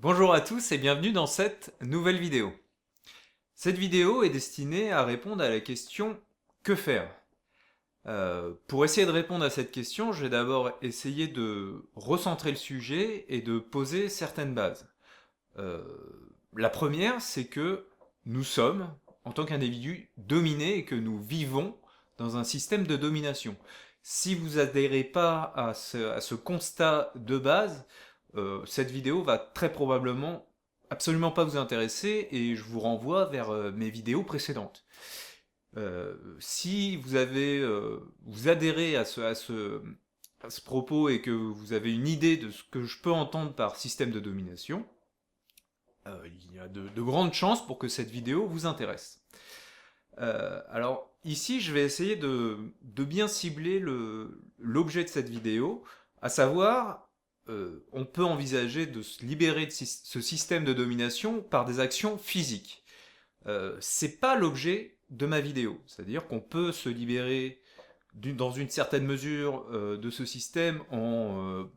Bonjour à tous et bienvenue dans cette nouvelle vidéo. Cette vidéo est destinée à répondre à la question que faire. Pour essayer de répondre à cette question, je vais d'abord essayer de recentrer le sujet et de poser certaines bases. Euh, la première, c'est que nous sommes, en tant qu'individus, dominés et que nous vivons dans un système de domination. Si vous adhérez pas à ce constat de base, cette vidéo va très probablement absolument pas vous intéresser et je vous renvoie vers mes vidéos précédentes. Si vous adhérez à ce propos et que vous avez une idée de ce que je peux entendre par système de domination, il y a de grandes chances pour que cette vidéo vous intéresse. Alors ici, je vais essayer de bien cibler l'objet de cette vidéo, à savoir, on peut envisager de se libérer de ce système de domination par des actions physiques. C'est pas l'objet de ma vidéo, c'est-à-dire qu'on peut se libérer dans une certaine mesure de ce système en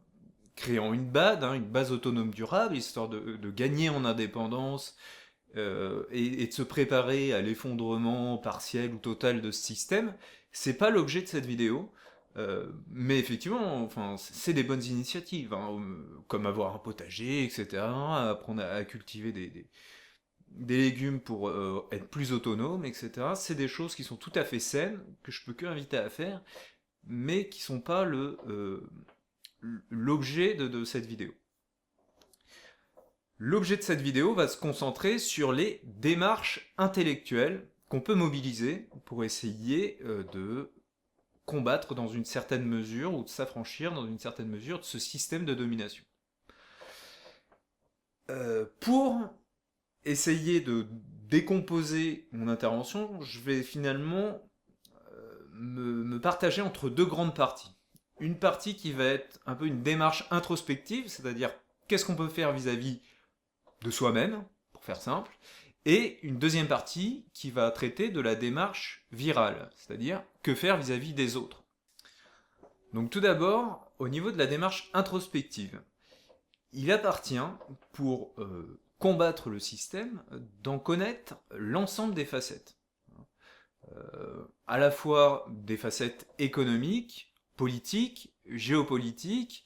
créant une base autonome durable, histoire de gagner en indépendance et de se préparer à l'effondrement partiel ou total de ce système. C'est pas l'objet de cette vidéo. Mais effectivement, enfin, c'est des bonnes initiatives, hein, comme avoir un potager, etc., apprendre à cultiver des légumes pour être plus autonome, etc. C'est des choses qui sont tout à fait saines, que je peux que inviter à faire, mais qui sont pas l'objet de cette vidéo. L'objet de cette vidéo va se concentrer sur les démarches intellectuelles qu'on peut mobiliser pour essayer de combattre dans une certaine mesure ou de s'affranchir dans une certaine mesure de ce système de domination. Pour essayer de décomposer mon intervention, je vais finalement me partager entre deux grandes parties. Une partie qui va être un peu une démarche introspective, c'est-à-dire qu'est-ce qu'on peut faire vis-à-vis de soi-même, pour faire simple, et une deuxième partie qui va traiter de la démarche virale, c'est-à-dire que faire vis-à-vis des autres. Donc tout d'abord, au niveau de la démarche introspective, il appartient, pour combattre le système, d'en connaître l'ensemble des facettes. À la fois des facettes économiques, politiques, géopolitiques,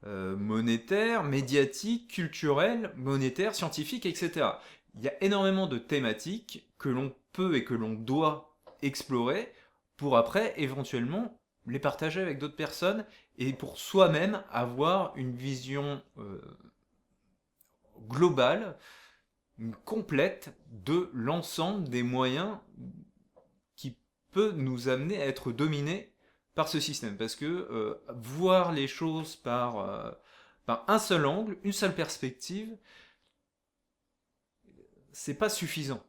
monétaires, médiatiques, culturelles, monétaires, scientifiques, etc. Il y a énormément de thématiques que l'on peut et que l'on doit explorer pour après éventuellement les partager avec d'autres personnes et pour soi-même avoir une vision globale, complète de l'ensemble des moyens qui peut nous amener à être dominés par ce système. Parce que voir les choses par un seul angle, une seule perspective, c'est pas suffisant.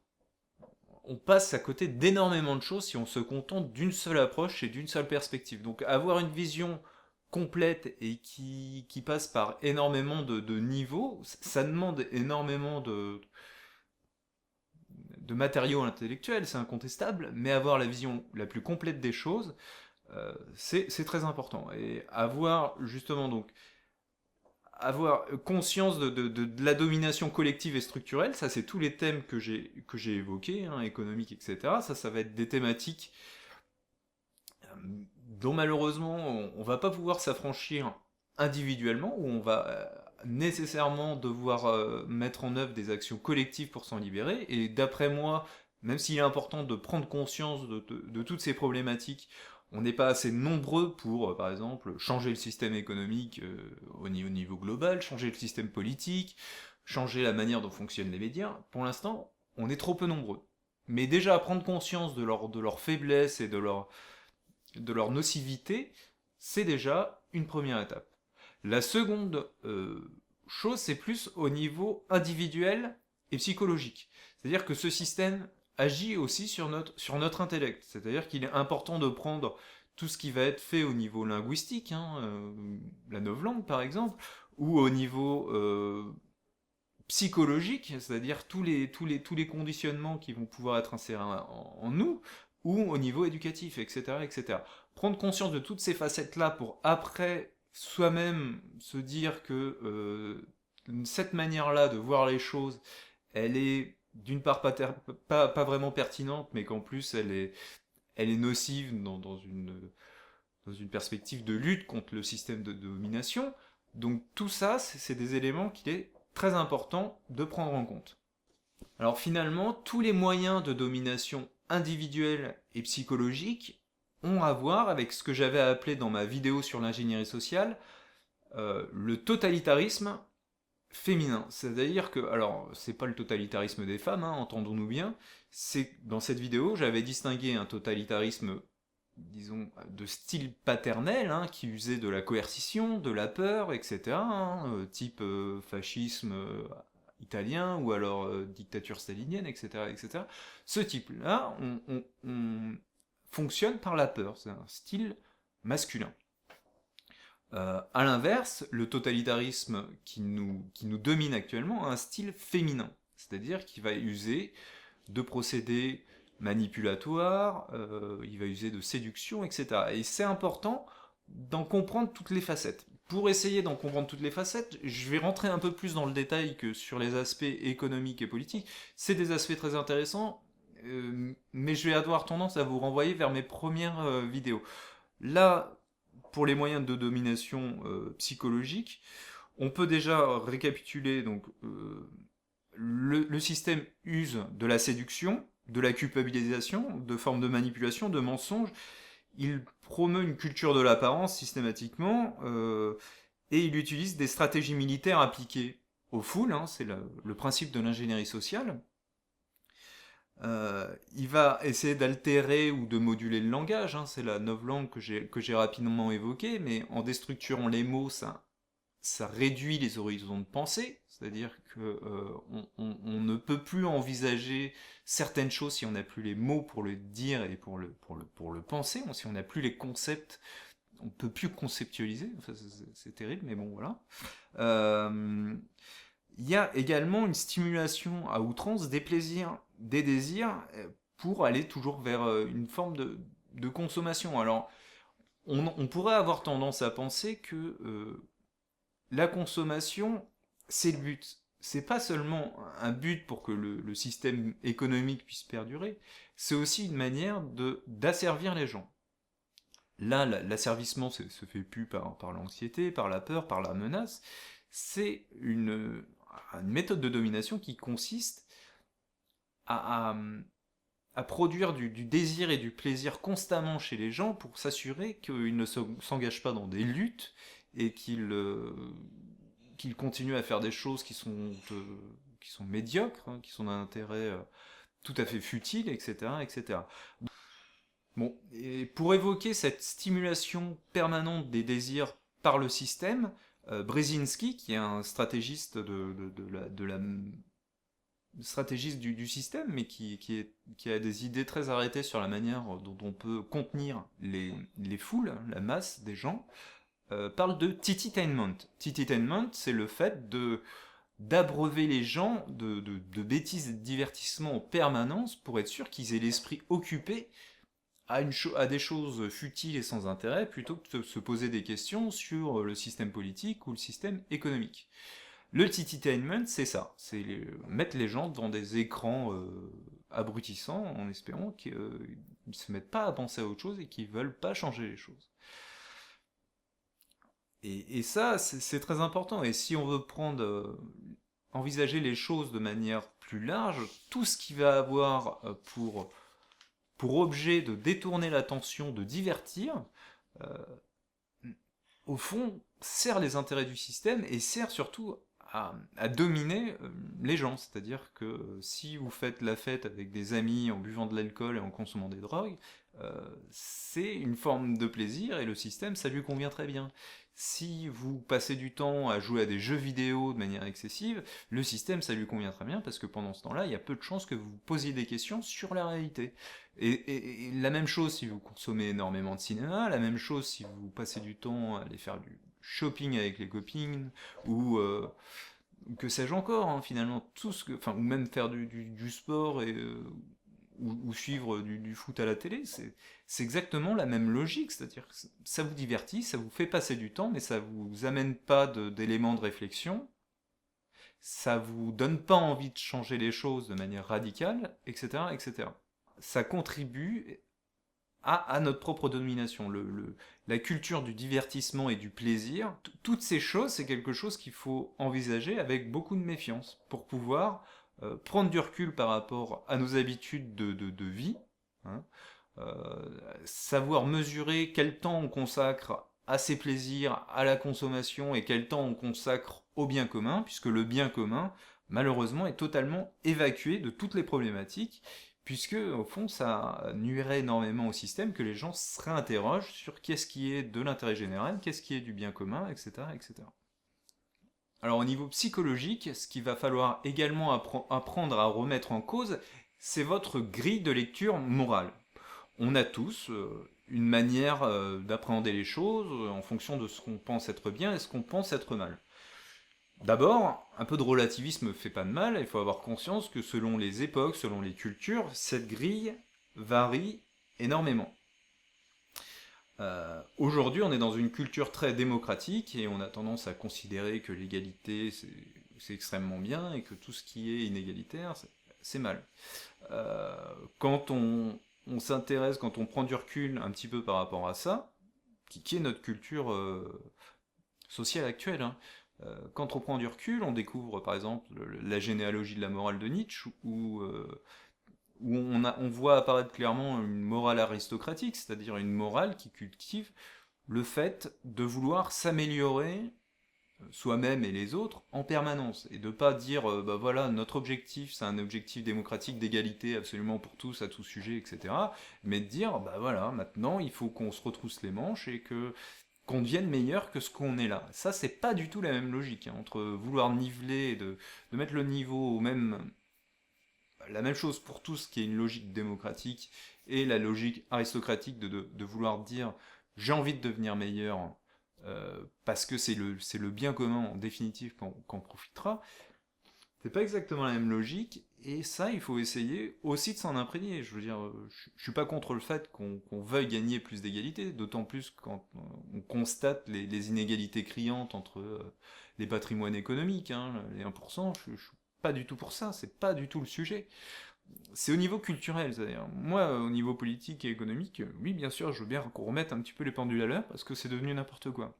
On passe à côté d'énormément de choses si on se contente d'une seule approche et d'une seule perspective. Donc avoir une vision complète et qui passe par énormément de niveaux, ça demande énormément de matériaux intellectuels, c'est incontestable, mais avoir la vision la plus complète des choses, c'est très important. Et avoir justement donc avoir conscience de la domination collective et structurelle, ça c'est tous les thèmes que j'ai évoqués, hein, économiques, etc. Ça va être des thématiques dont malheureusement on va pas pouvoir s'affranchir individuellement, où on va nécessairement devoir mettre en œuvre des actions collectives pour s'en libérer. Et d'après moi, même s'il est important de prendre conscience de toutes ces problématiques, on n'est pas assez nombreux pour, par exemple, changer le système économique au niveau global, changer le système politique, changer la manière dont fonctionnent les médias. Pour l'instant, on est trop peu nombreux. Mais déjà, prendre conscience de leur faiblesse et de leur nocivité, c'est déjà une première étape. La seconde chose, c'est plus au niveau individuel et psychologique. C'est-à-dire que ce système agit aussi sur notre intellect. C'est-à-dire qu'il est important de prendre tout ce qui va être fait au niveau linguistique, hein, la novlangue par exemple, ou au niveau psychologique, c'est-à-dire tous les conditionnements qui vont pouvoir être insérés en nous, ou au niveau éducatif, etc., etc. Prendre conscience de toutes ces facettes-là pour après soi-même se dire que cette manière-là de voir les choses, elle est d'une part pas vraiment pertinente, mais qu'en plus elle est nocive dans une perspective de lutte contre le système de domination. Donc tout ça, c'est des éléments qu'il est très important de prendre en compte. Alors finalement, tous les moyens de domination individuelle et psychologique ont à voir avec ce que j'avais appelé dans ma vidéo sur l'ingénierie sociale le totalitarisme féminin. C'est-à-dire que, alors, c'est pas le totalitarisme des femmes, hein, entendons-nous bien, c'est dans cette vidéo, j'avais distingué un totalitarisme, disons, de style paternel, hein, qui usait de la coercition, de la peur, etc., hein, type fascisme italien, ou alors dictature stalinienne, etc., etc. Ce type-là, on fonctionne par la peur, c'est un style masculin. À l'inverse, le totalitarisme qui nous domine actuellement a un style féminin, c'est-à-dire qu'il va user de procédés manipulatoires, il va user de séduction, etc. Et c'est important d'en comprendre toutes les facettes. Pour essayer d'en comprendre toutes les facettes, je vais rentrer un peu plus dans le détail que sur les aspects économiques et politiques. C'est des aspects très intéressants, mais je vais avoir tendance à vous renvoyer vers mes premières vidéos. Là, pour les moyens de domination psychologique, on peut déjà récapituler donc le système use de la séduction, de la culpabilisation, de formes de manipulation, de mensonges. Il promeut une culture de l'apparence systématiquement et il utilise des stratégies militaires appliquées aux foules, hein, c'est le principe de l'ingénierie sociale. Il va essayer d'altérer ou de moduler le langage, hein, c'est la novlangue que j'ai rapidement évoquée, mais en déstructurant les mots, ça réduit les horizons de pensée, c'est-à-dire que on ne peut plus envisager certaines choses si on n'a plus les mots pour le dire et pour le penser, si on n'a plus les concepts, on ne peut plus conceptualiser, enfin, c'est terrible, mais bon voilà. Il y a également une stimulation à outrance des plaisirs, des désirs, pour aller toujours vers une forme de consommation. Alors, on pourrait avoir tendance à penser que la consommation, c'est le but. C'est pas seulement un but pour que le système économique puisse perdurer, c'est aussi une manière d'asservir les gens. Là, l'asservissement se fait plus par l'anxiété, par la peur, par la menace. C'est une méthode de domination qui consiste à, à, à produire du désir et du plaisir constamment chez les gens pour s'assurer qu'ils ne s'engagent pas dans des luttes et qu'ils continuent à faire des choses qui sont médiocres, hein, qui sont d'un intérêt tout à fait futile, etc., etc. Bon, et pour évoquer cette stimulation permanente des désirs par le système, Brzezinski, qui est un stratégiste de la stratégiste du système, mais qui a des idées très arrêtées sur la manière dont on peut contenir les foules, la masse des gens, parle de tititainment. Tititainment, c'est le fait d'abreuver les gens de bêtises et de divertissements en permanence pour être sûr qu'ils aient l'esprit occupé à des choses futiles et sans intérêt, plutôt que de se poser des questions sur le système politique ou le système économique. Le tititainment, c'est ça, c'est mettre les gens devant des écrans abrutissants en espérant qu'ils ne se mettent pas à penser à autre chose et qu'ils ne veulent pas changer les choses. Et ça, c'est très important. Et si on veut envisager les choses de manière plus large, tout ce qui va avoir pour objet de détourner l'attention, de divertir, euh, au fond, sert les intérêts du système et sert surtout à dominer les gens. C'est-à-dire que si vous faites la fête avec des amis en buvant de l'alcool et en consommant des drogues, c'est une forme de plaisir et le système, ça lui convient très bien. Si vous passez du temps à jouer à des jeux vidéo de manière excessive, le système, ça lui convient très bien parce que pendant ce temps-là, il y a peu de chances que vous vous posiez des questions sur la réalité. Et la même chose si vous consommez énormément de cinéma, la même chose si vous passez du temps à aller faire du shopping avec les copines, ou que sais-je encore, hein, finalement, ou même faire du sport ou suivre du foot à la télé, c'est exactement la même logique, c'est-à-dire que ça vous divertit, ça vous fait passer du temps, mais ça vous amène pas d'éléments de réflexion, ça vous donne pas envie de changer les choses de manière radicale, etc., etc. Ça contribue à notre propre domination. La culture du divertissement et du plaisir, toutes ces choses, c'est quelque chose qu'il faut envisager avec beaucoup de méfiance pour pouvoir prendre du recul par rapport à nos habitudes de vie, hein, savoir mesurer quel temps on consacre à ses plaisirs, à la consommation et quel temps on consacre au bien commun, puisque le bien commun, malheureusement, est totalement évacué de toutes les problématiques, puisque au fond ça nuirait énormément au système que les gens se réinterrogent sur qu'est-ce qui est de l'intérêt général, qu'est-ce qui est du bien commun, etc., etc. Alors au niveau psychologique, ce qu'il va falloir également apprendre à remettre en cause, c'est votre grille de lecture morale. On a tous une manière d'appréhender les choses en fonction de ce qu'on pense être bien et ce qu'on pense être mal. D'abord, un peu de relativisme fait pas de mal, il faut avoir conscience que selon les époques, selon les cultures, cette grille varie énormément. Aujourd'hui, on est dans une culture très démocratique et on a tendance à considérer que l'égalité c'est extrêmement bien et que tout ce qui est inégalitaire c'est mal. Quand on s'intéresse, quand on prend du recul un petit peu par rapport à ça, qui est notre culture sociale actuelle, hein, quand on prend du recul, on découvre par exemple la généalogie de la morale de Nietzsche, où on voit apparaître clairement une morale aristocratique, c'est-à-dire une morale qui cultive le fait de vouloir s'améliorer soi-même et les autres en permanence, et de pas dire bah voilà, notre objectif c'est un objectif démocratique d'égalité absolument pour tous à tout sujet, etc., mais de dire bah voilà, maintenant il faut qu'on se retrousse les manches et que qu'on devienne meilleur que ce qu'on est là. Ça, c'est pas du tout la même logique, hein, entre vouloir niveler, de mettre le niveau au même, la même chose pour tous, qui est une logique démocratique, et la logique aristocratique de vouloir dire j'ai envie de devenir meilleur parce que c'est le bien commun en définitive qu'on profitera. C'est pas exactement la même logique, et ça, il faut essayer aussi de s'en imprégner. Je veux dire, je suis pas contre le fait qu'on veuille gagner plus d'égalité, d'autant plus quand on constate les inégalités criantes entre les patrimoines économiques, hein, les 1%, je suis pas du tout pour ça, c'est pas du tout le sujet. C'est au niveau culturel, c'est-à-dire, moi, au niveau politique et économique, oui, bien sûr, je veux bien qu'on remette un petit peu les pendules à l'heure, parce que c'est devenu n'importe quoi.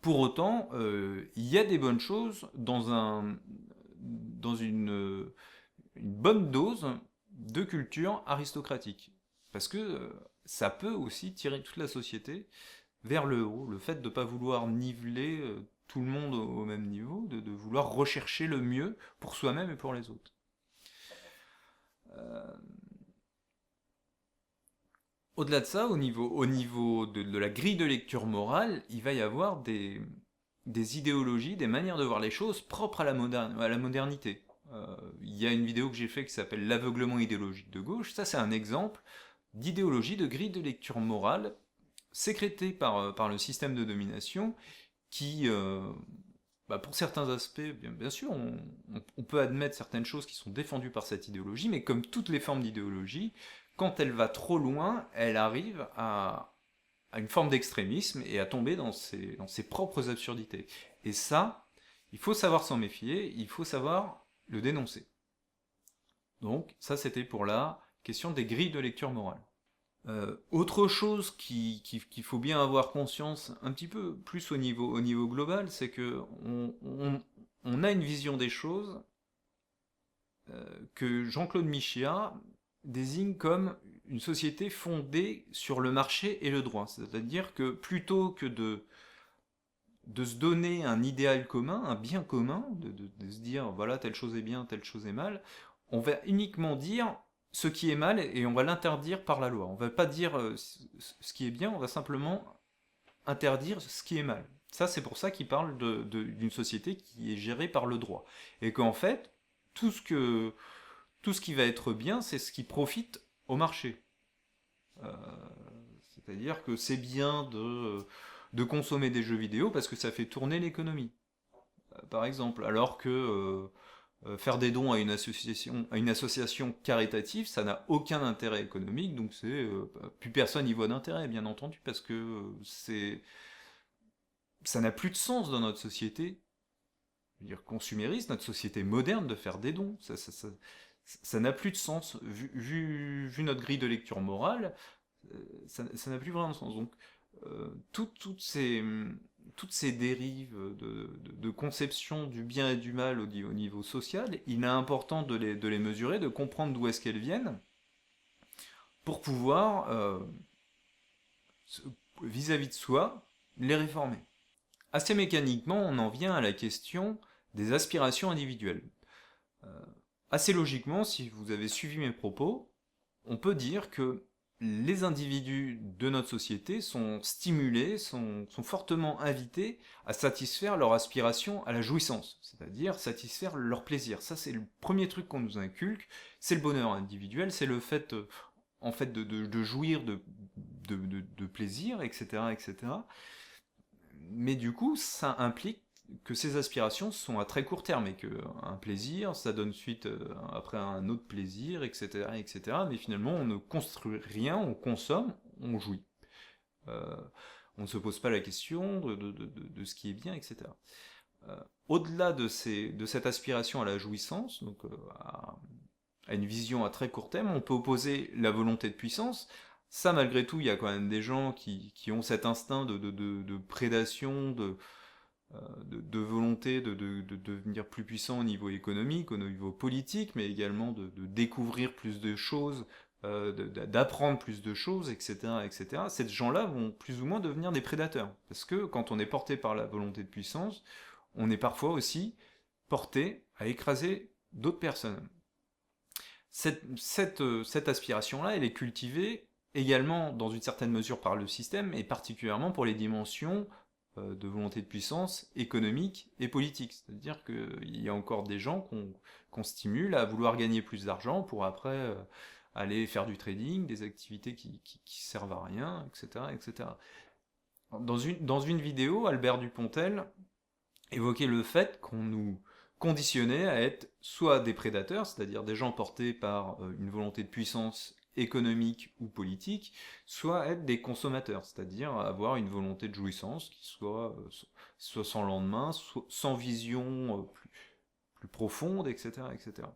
Pour autant, il y a des bonnes choses dans une bonne dose de culture aristocratique. Parce que ça peut aussi tirer toute la société vers le haut. Le fait de ne pas vouloir niveler tout le monde au même niveau, de vouloir rechercher le mieux pour soi-même et pour les autres. Euh, Au-delà de ça, au niveau de la grille de lecture morale, il va y avoir des idéologies, des manières de voir les choses propres à la modernité. Il y a une vidéo que j'ai faite qui s'appelle L'aveuglement idéologique de gauche. Ça, c'est un exemple d'idéologie de grille de lecture morale sécrétée par le système de domination qui, bah, pour certains aspects, bien sûr, on peut admettre certaines choses qui sont défendues par cette idéologie, mais comme toutes les formes d'idéologie, quand elle va trop loin, elle arrive à une forme d'extrémisme et à tomber dans ses propres absurdités. Et ça, il faut savoir s'en méfier, il faut savoir le dénoncer. Donc, ça c'était pour la question des grilles de lecture morale. Autre chose qu'il faut bien avoir conscience, un petit peu plus au niveau global, c'est que on a une vision des choses que Jean-Claude Michéa désigne comme une société fondée sur le marché et le droit. C'est-à-dire que plutôt que de se donner un idéal commun, un bien commun, de se dire voilà, telle chose est bien, telle chose est mal, on va uniquement dire ce qui est mal et on va l'interdire par la loi. On va pas dire ce qui est bien, on va simplement interdire ce qui est mal. Ça, c'est pour ça qu'il parle d'une société qui est gérée par le droit. Et qu'en fait, tout ce, que, tout ce qui va être bien, c'est ce qui profite au marché. Euh, C'est-à-dire que c'est bien de consommer des jeux vidéo parce que ça fait tourner l'économie, par exemple. Alors que faire des dons à une association caritative, ça n'a aucun intérêt économique, donc plus personne n'y voit d'intérêt, bien entendu, parce que ça n'a plus de sens dans notre société je veux dire, consumériste, notre société moderne, de faire des dons. Ça n'a plus de sens. Vu notre grille de lecture morale, ça n'a plus vraiment de sens. Donc, toutes ces dérives de conception du bien et du mal au niveau social, il est important de les mesurer, de comprendre d'où est-ce qu'elles viennent, pour pouvoir, vis-à-vis de soi, les réformer. Assez mécaniquement, on en vient à la question des aspirations individuelles. Assez logiquement, si vous avez suivi mes propos, on peut dire que les individus de notre société sont stimulés, sont fortement invités à satisfaire leur aspiration à la jouissance, c'est-à-dire satisfaire leur plaisir. Ça, c'est le premier truc qu'on nous inculque, c'est le bonheur individuel, c'est le fait, en fait, de jouir de plaisir, etc., etc. Mais du coup, ça implique que ces aspirations sont à très court terme et que un plaisir, ça donne suite après un autre plaisir, etc., etc. Mais finalement, on ne construit rien, on consomme, on jouit. Euh, on ne se pose pas la question de ce qui est bien, etc. Au-delà de cette aspiration à la jouissance, donc à une vision à très court terme, on peut opposer la volonté de puissance. Ça, malgré tout, il y a quand même des gens qui ont cet instinct de prédation, de volonté de devenir plus puissant au niveau économique, au niveau politique, mais également de découvrir plus de choses, d'apprendre plus de choses, etc., etc. Ces gens-là vont plus ou moins devenir des prédateurs. Parce que quand on est porté par la volonté de puissance, on est parfois aussi porté à écraser d'autres personnes. Cette aspiration-là, elle est cultivée également dans une certaine mesure par le système, et particulièrement pour les dimensions de volonté de puissance économique et politique. C'est-à-dire qu'il y a encore des gens qu'on stimule à vouloir gagner plus d'argent pour après aller faire du trading, des activités qui servent à rien, etc., etc. Dans une vidéo, Albert Dupontel évoquait le fait qu'on nous conditionnait à être soit des prédateurs, c'est-à-dire des gens portés par une volonté de puissance économique ou politique, soit être des consommateurs, c'est-à-dire avoir une volonté de jouissance qui soit sans lendemain, soit sans vision plus profonde, etc., etc.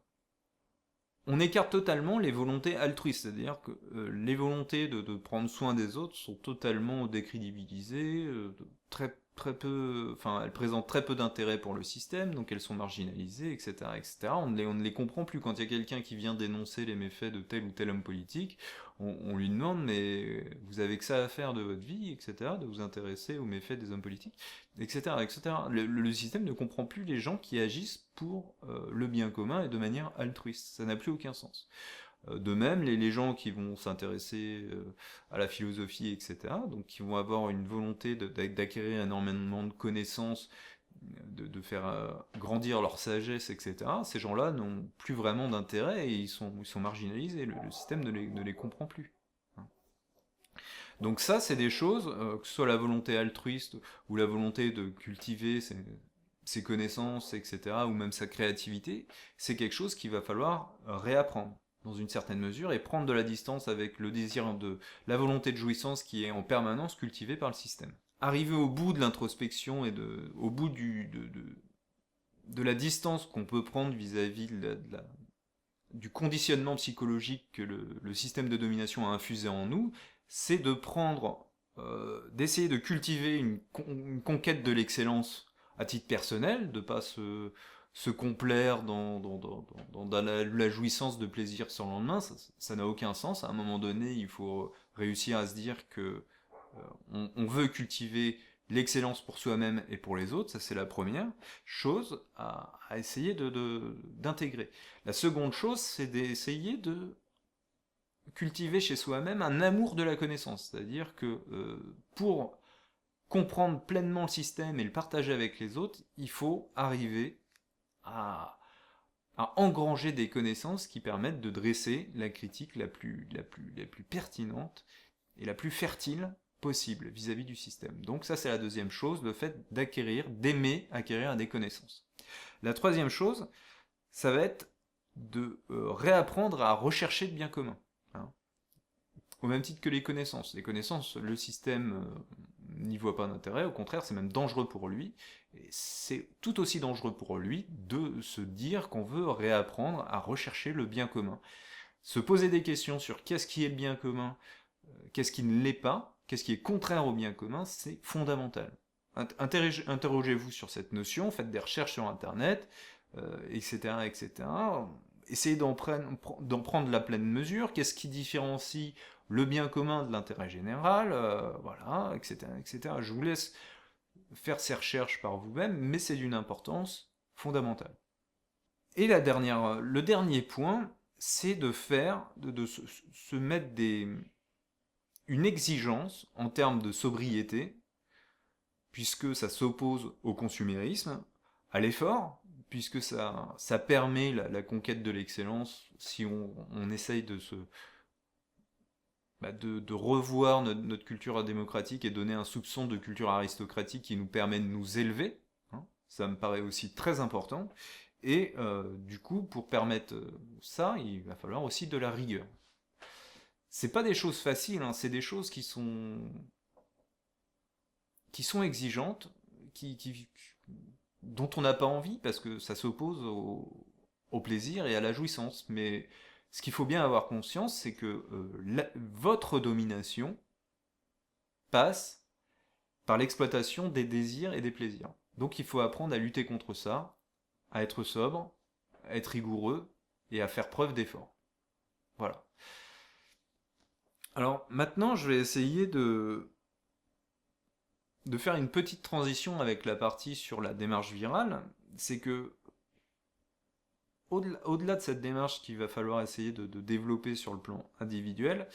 On écarte totalement les volontés altruistes, c'est-à-dire que les volontés de prendre soin des autres sont totalement décrédibilisées, très peu, enfin, elles présentent très peu d'intérêt pour le système, donc elles sont marginalisées, etc., etc. On ne les comprend plus. Quand il y a quelqu'un qui vient dénoncer les méfaits de tel ou tel homme politique, on lui demande, mais vous avez que ça à faire de votre vie, etc., de vous intéresser aux méfaits des hommes politiques, etc., etc. Le système ne comprend plus les gens qui agissent pour le bien commun et de manière altruiste. Ça n'a plus aucun sens. De même, les gens qui vont s'intéresser à la philosophie, etc., donc qui vont avoir une volonté d'acquérir énormément de connaissances, de faire grandir leur sagesse, etc., ces gens-là n'ont plus vraiment d'intérêt et ils sont marginalisés. Le système ne les comprend plus. Donc ça, c'est des choses, que ce soit la volonté altruiste ou la volonté de cultiver ses connaissances, etc., ou même sa créativité, c'est quelque chose qu'il va falloir réapprendre dans une certaine mesure et prendre de la distance avec le désir la volonté de jouissance qui est en permanence cultivée par le système. Arriver au bout de l'introspection et au bout de la distance qu'on peut prendre vis-à-vis du conditionnement psychologique que le système de domination a infusé en nous, c'est de prendre, d'essayer de cultiver une conquête de l'excellence à titre personnel, de pas se complaire dans la jouissance de plaisir sans lendemain, ça n'a aucun sens. À un moment donné, il faut réussir à se dire que on veut cultiver l'excellence pour soi-même et pour les autres, ça c'est la première chose à essayer d'intégrer. La seconde chose, c'est d'essayer de cultiver chez soi-même un amour de la connaissance, c'est-à-dire que pour comprendre pleinement le système et le partager avec les autres, il faut arriver à engranger des connaissances qui permettent de dresser la critique la plus pertinente et la plus fertile possible vis-à-vis du système. Donc ça c'est la deuxième chose, le fait d'aimer acquérir des connaissances. La troisième chose, ça va être de réapprendre à rechercher le bien commun. Hein. au même titre que les connaissances. Les connaissances, le système n'y voit pas d'intérêt, au contraire, c'est même dangereux pour lui. Et c'est tout aussi dangereux pour lui de se dire qu'on veut réapprendre à rechercher le bien commun. Se poser des questions sur qu'est-ce qui est le bien commun, qu'est-ce qui ne l'est pas, qu'est-ce qui est contraire au bien commun, c'est fondamental. Interrogez-vous sur cette notion, faites des recherches sur Internet, etc., etc. Essayez d'en prendre la pleine mesure. Qu'est-ce qui différencie le bien commun de l'intérêt général, voilà, etc., etc. Je vous laisse faire ces recherches par vous-même, mais c'est d'une importance fondamentale. Et le dernier point, c'est de se mettre une exigence en termes de sobriété, puisque ça s'oppose au consumérisme, à l'effort, puisque ça permet la conquête de l'excellence si on essaye de revoir notre culture démocratique et donner un soupçon de culture aristocratique qui nous permet de nous élever. Hein, ça me paraît aussi très important. Et du coup, pour permettre ça, il va falloir aussi de la rigueur. C'est pas des choses faciles, hein, c'est des choses qui sont exigeantes, dont on n'a pas envie parce que ça s'oppose au plaisir et à la jouissance. Mais ce qu'il faut bien avoir conscience, c'est que votre domination passe par l'exploitation des désirs et des plaisirs. Donc il faut apprendre à lutter contre ça, à être sobre, à être rigoureux et à faire preuve d'effort. Voilà. Alors maintenant, je vais essayer de faire une petite transition avec la partie sur la démarche virale. C'est que au-delà de cette démarche qu'il va falloir essayer de développer sur le plan individuel,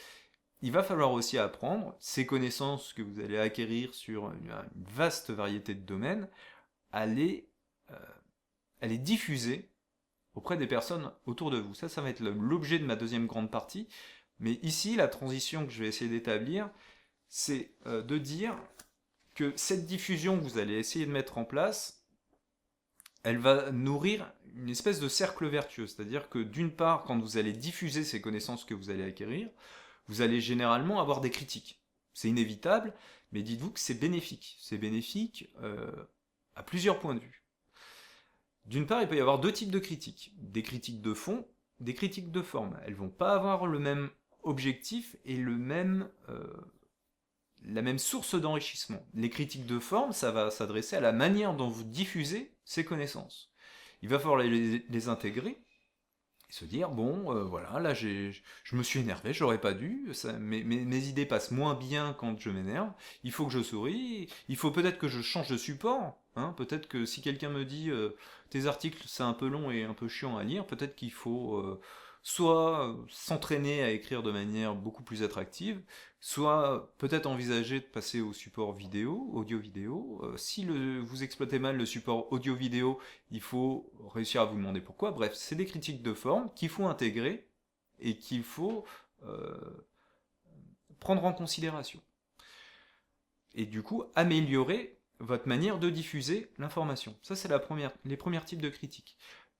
il va falloir aussi apprendre ces connaissances que vous allez acquérir sur une vaste variété de domaines, à les diffuser auprès des personnes autour de vous. Ça va être l'objet de ma deuxième grande partie. Mais ici, la transition que je vais essayer d'établir, c'est de dire que cette diffusion que vous allez essayer de mettre en place, elle va nourrir une espèce de cercle vertueux. C'est-à-dire que d'une part, quand vous allez diffuser ces connaissances que vous allez acquérir, vous allez généralement avoir des critiques. C'est inévitable, mais dites-vous que c'est bénéfique. C'est bénéfique à plusieurs points de vue. D'une part, il peut y avoir deux types de critiques. Des critiques de fond, des critiques de forme. Elles vont pas avoir le même objectif et la même source d'enrichissement. Les critiques de forme, ça va s'adresser à la manière dont vous diffusez ces connaissances. Il va falloir les intégrer et se dire, bon, voilà, là je me suis énervé, j'aurais pas dû, mes idées passent moins bien quand je m'énerve, il faut que je souris, il faut peut-être que je change de support, hein, peut-être que si quelqu'un me dit, tes articles c'est un peu long et un peu chiant à lire, peut-être qu'il faut soit s'entraîner à écrire de manière beaucoup plus attractive, soit peut-être envisager de passer au support vidéo, audio-vidéo. Si vous exploitez mal le support audio-vidéo, il faut réussir à vous demander pourquoi. Bref, c'est des critiques de forme qu'il faut intégrer et qu'il faut prendre en considération. Et du coup, améliorer votre manière de diffuser l'information. Ça, c'est les premiers types de critiques.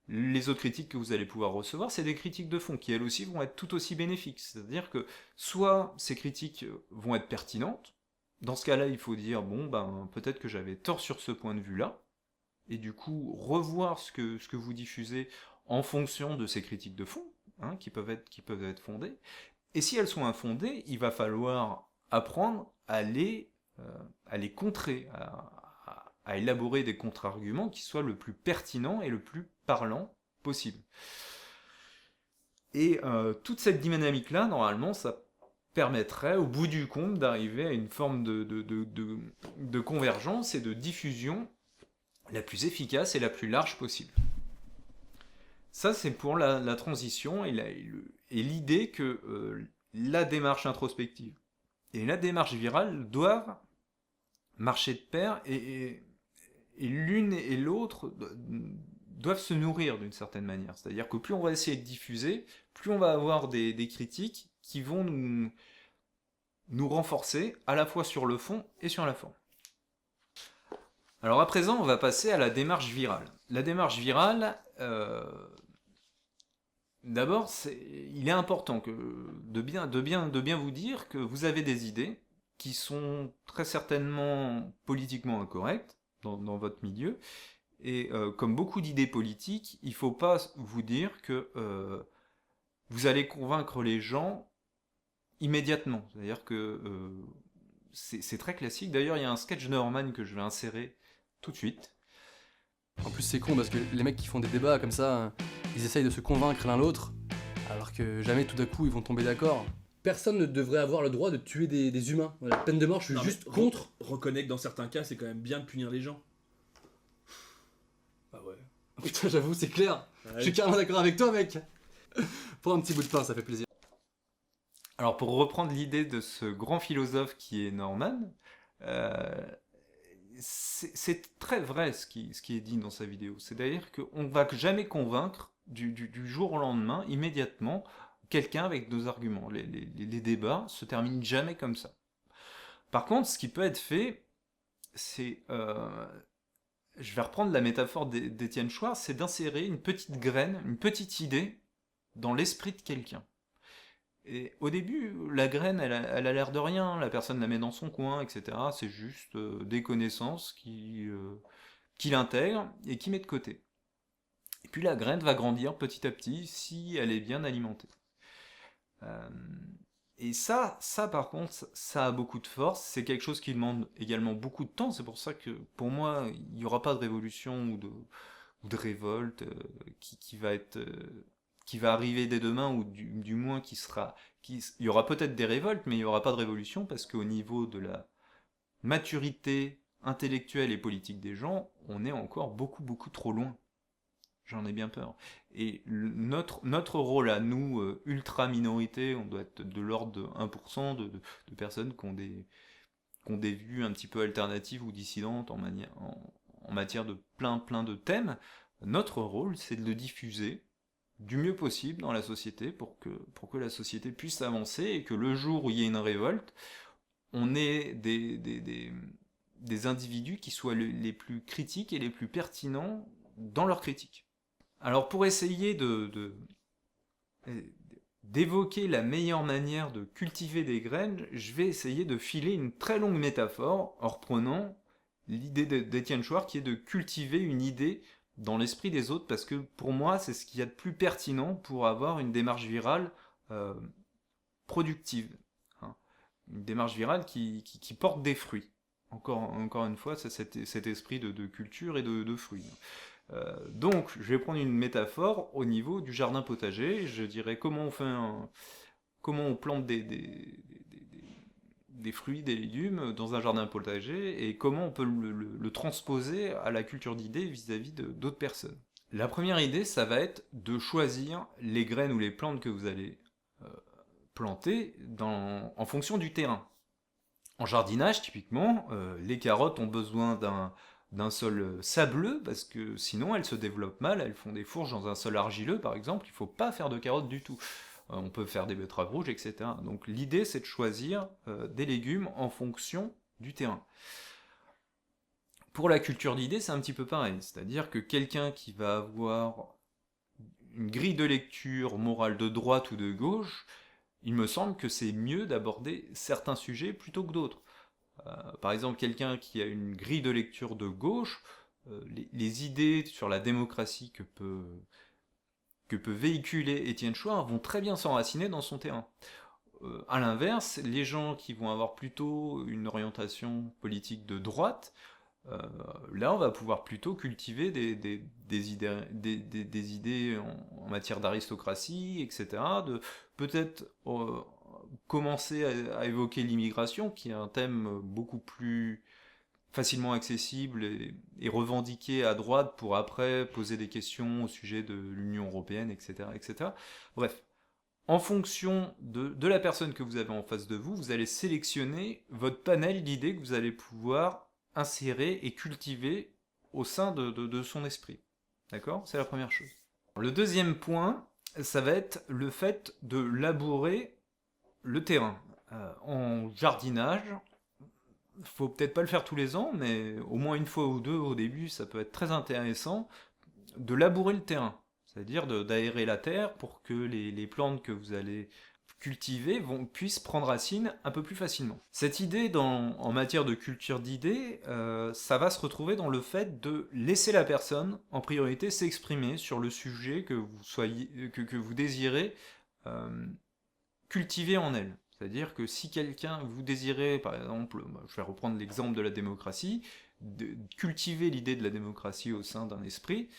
Les autres critiques que vous allez pouvoir recevoir, c'est des critiques de fond, qui elles aussi vont être tout aussi bénéfiques. C'est-à-dire que soit ces critiques vont être pertinentes, dans ce cas-là, il faut dire, bon, ben, peut-être que j'avais tort sur ce point de vue-là, et du coup, revoir ce que vous diffusez en fonction de ces critiques de fond, hein, qui peuvent être fondées. Et si elles sont infondées, il va falloir apprendre à les contrer, à élaborer des contre-arguments qui soient le plus pertinents et le plus parlant possible. Et toute cette dynamique-là, normalement, ça permettrait, au bout du compte, d'arriver à une forme de convergence et de diffusion la plus efficace et la plus large possible. Ça, c'est pour la transition et l'idée que la démarche introspective et la démarche virale doivent marcher de pair et l'une et l'autre doivent se nourrir d'une certaine manière. C'est-à-dire que plus on va essayer de diffuser, plus on va avoir des critiques qui vont nous renforcer à la fois sur le fond et sur la forme. Alors à présent, on va passer à la démarche virale. La démarche virale, D'abord, il est important de bien vous dire que vous avez des idées qui sont très certainement politiquement incorrectes dans votre milieu. Et comme beaucoup d'idées politiques, il ne faut pas vous dire que vous allez convaincre les gens immédiatement. C'est-à-dire que c'est très classique. D'ailleurs, il y a un sketch de Norman que je vais insérer tout de suite. En plus, c'est con parce que les mecs qui font des débats comme ça, ils essayent de se convaincre l'un l'autre, alors que jamais tout d'un coup ils vont tomber d'accord. Personne ne devrait avoir le droit de tuer des humains. La peine de mort, je suis Non, juste mais contre. Reconnais que dans certains cas, c'est quand même bien de punir les gens. Ah ouais. Putain, j'avoue, c'est clair. Ouais. Je suis carrément d'accord avec toi, mec. Prends un petit bout de pain, ça fait plaisir. Alors pour reprendre l'idée de ce grand philosophe qui est Norman, euh, c'est très vrai ce qui est dit dans sa vidéo. C'est-à-dire qu'on ne va jamais convaincre du jour au lendemain, immédiatement, quelqu'un avec nos arguments. Les débats se terminent jamais comme ça. Par contre, ce qui peut être fait, c'est... je vais reprendre la métaphore d'Étienne Chouard, c'est d'insérer une petite graine, une petite idée dans l'esprit de quelqu'un. Et au début, la graine, elle a l'air de rien, la personne la met dans son coin, etc. C'est juste des connaissances qu'il intègre et qu'il met de côté. Et puis la graine va grandir petit à petit si elle est bien alimentée. Euh, et ça par contre, ça a beaucoup de force, c'est quelque chose qui demande également beaucoup de temps, c'est pour ça que pour moi, il n'y aura pas de révolution ou de révolte qui va arriver dès demain, ou du moins il y aura peut-être des révoltes, mais il n'y aura pas de révolution, parce qu'au niveau de la maturité intellectuelle et politique des gens, on est encore beaucoup, beaucoup trop loin. J'en ai bien peur. Et notre rôle à nous, ultra minorité, on doit être de l'ordre de 1% de personnes qui ont des vues un petit peu alternatives ou dissidentes en matière de plein de thèmes. Notre rôle, c'est de le diffuser du mieux possible dans la société pour que la société puisse avancer et que le jour où il y ait une révolte, on ait des individus qui soient les plus critiques et les plus pertinents dans leur critique. Alors pour essayer d'évoquer la meilleure manière de cultiver des graines, je vais essayer de filer une très longue métaphore en reprenant l'idée d'Étienne Chouard qui est de cultiver une idée dans l'esprit des autres, parce que pour moi c'est ce qu'il y a de plus pertinent pour avoir une démarche virale productive. Hein. Une démarche virale qui porte des fruits. Encore une fois, c'est cet esprit de culture et de fruits. Donc, je vais prendre une métaphore au niveau du jardin potager. Je dirais comment on plante des fruits, des légumes dans un jardin potager, et comment on peut le transposer à la culture d'idées vis-à-vis d'autres personnes. La première idée, ça va être de choisir les graines ou les plantes que vous allez planter en fonction du terrain. En jardinage, typiquement, les carottes ont besoin d'un sol sableux, parce que sinon elles se développent mal, elles font des fourches dans un sol argileux par exemple, il ne faut pas faire de carottes du tout. On peut faire des betteraves rouges, etc. Donc l'idée c'est de choisir des légumes en fonction du terrain. Pour la culture d'idées, c'est un petit peu pareil, c'est-à-dire que quelqu'un qui va avoir une grille de lecture morale de droite ou de gauche, il me semble que c'est mieux d'aborder certains sujets plutôt que d'autres. Par exemple, quelqu'un qui a une grille de lecture de gauche, les idées sur la démocratie que peut véhiculer Étienne Chouard vont très bien s'enraciner dans son terrain. A l'inverse, les gens qui vont avoir plutôt une orientation politique de droite, là on va pouvoir plutôt cultiver des idées en matière d'aristocratie, etc. Peut-être commencer à évoquer l'immigration, qui est un thème beaucoup plus facilement accessible et revendiqué à droite, pour après poser des questions au sujet de l'Union européenne, etc., etc. Bref, en fonction de la personne que vous avez en face de vous, vous allez sélectionner votre panel d'idées que vous allez pouvoir insérer et cultiver au sein de son esprit. D'accord ? C'est la première chose. Le deuxième point, ça va être le fait de labourer le terrain. En jardinage, faut peut-être pas le faire tous les ans, mais au moins une fois ou deux au début, ça peut être très intéressant de labourer le terrain. c'est-à-dire d'aérer la terre pour que les plantes que vous allez cultiver puissent prendre racine un peu plus facilement. Cette idée en matière de culture d'idées, ça va se retrouver dans le fait de laisser la personne en priorité s'exprimer sur le sujet que vous désirez cultiver en elle. C'est-à-dire que si vous désirez, par exemple, je vais reprendre l'exemple de la démocratie, de cultiver l'idée de la démocratie au sein d'un esprit,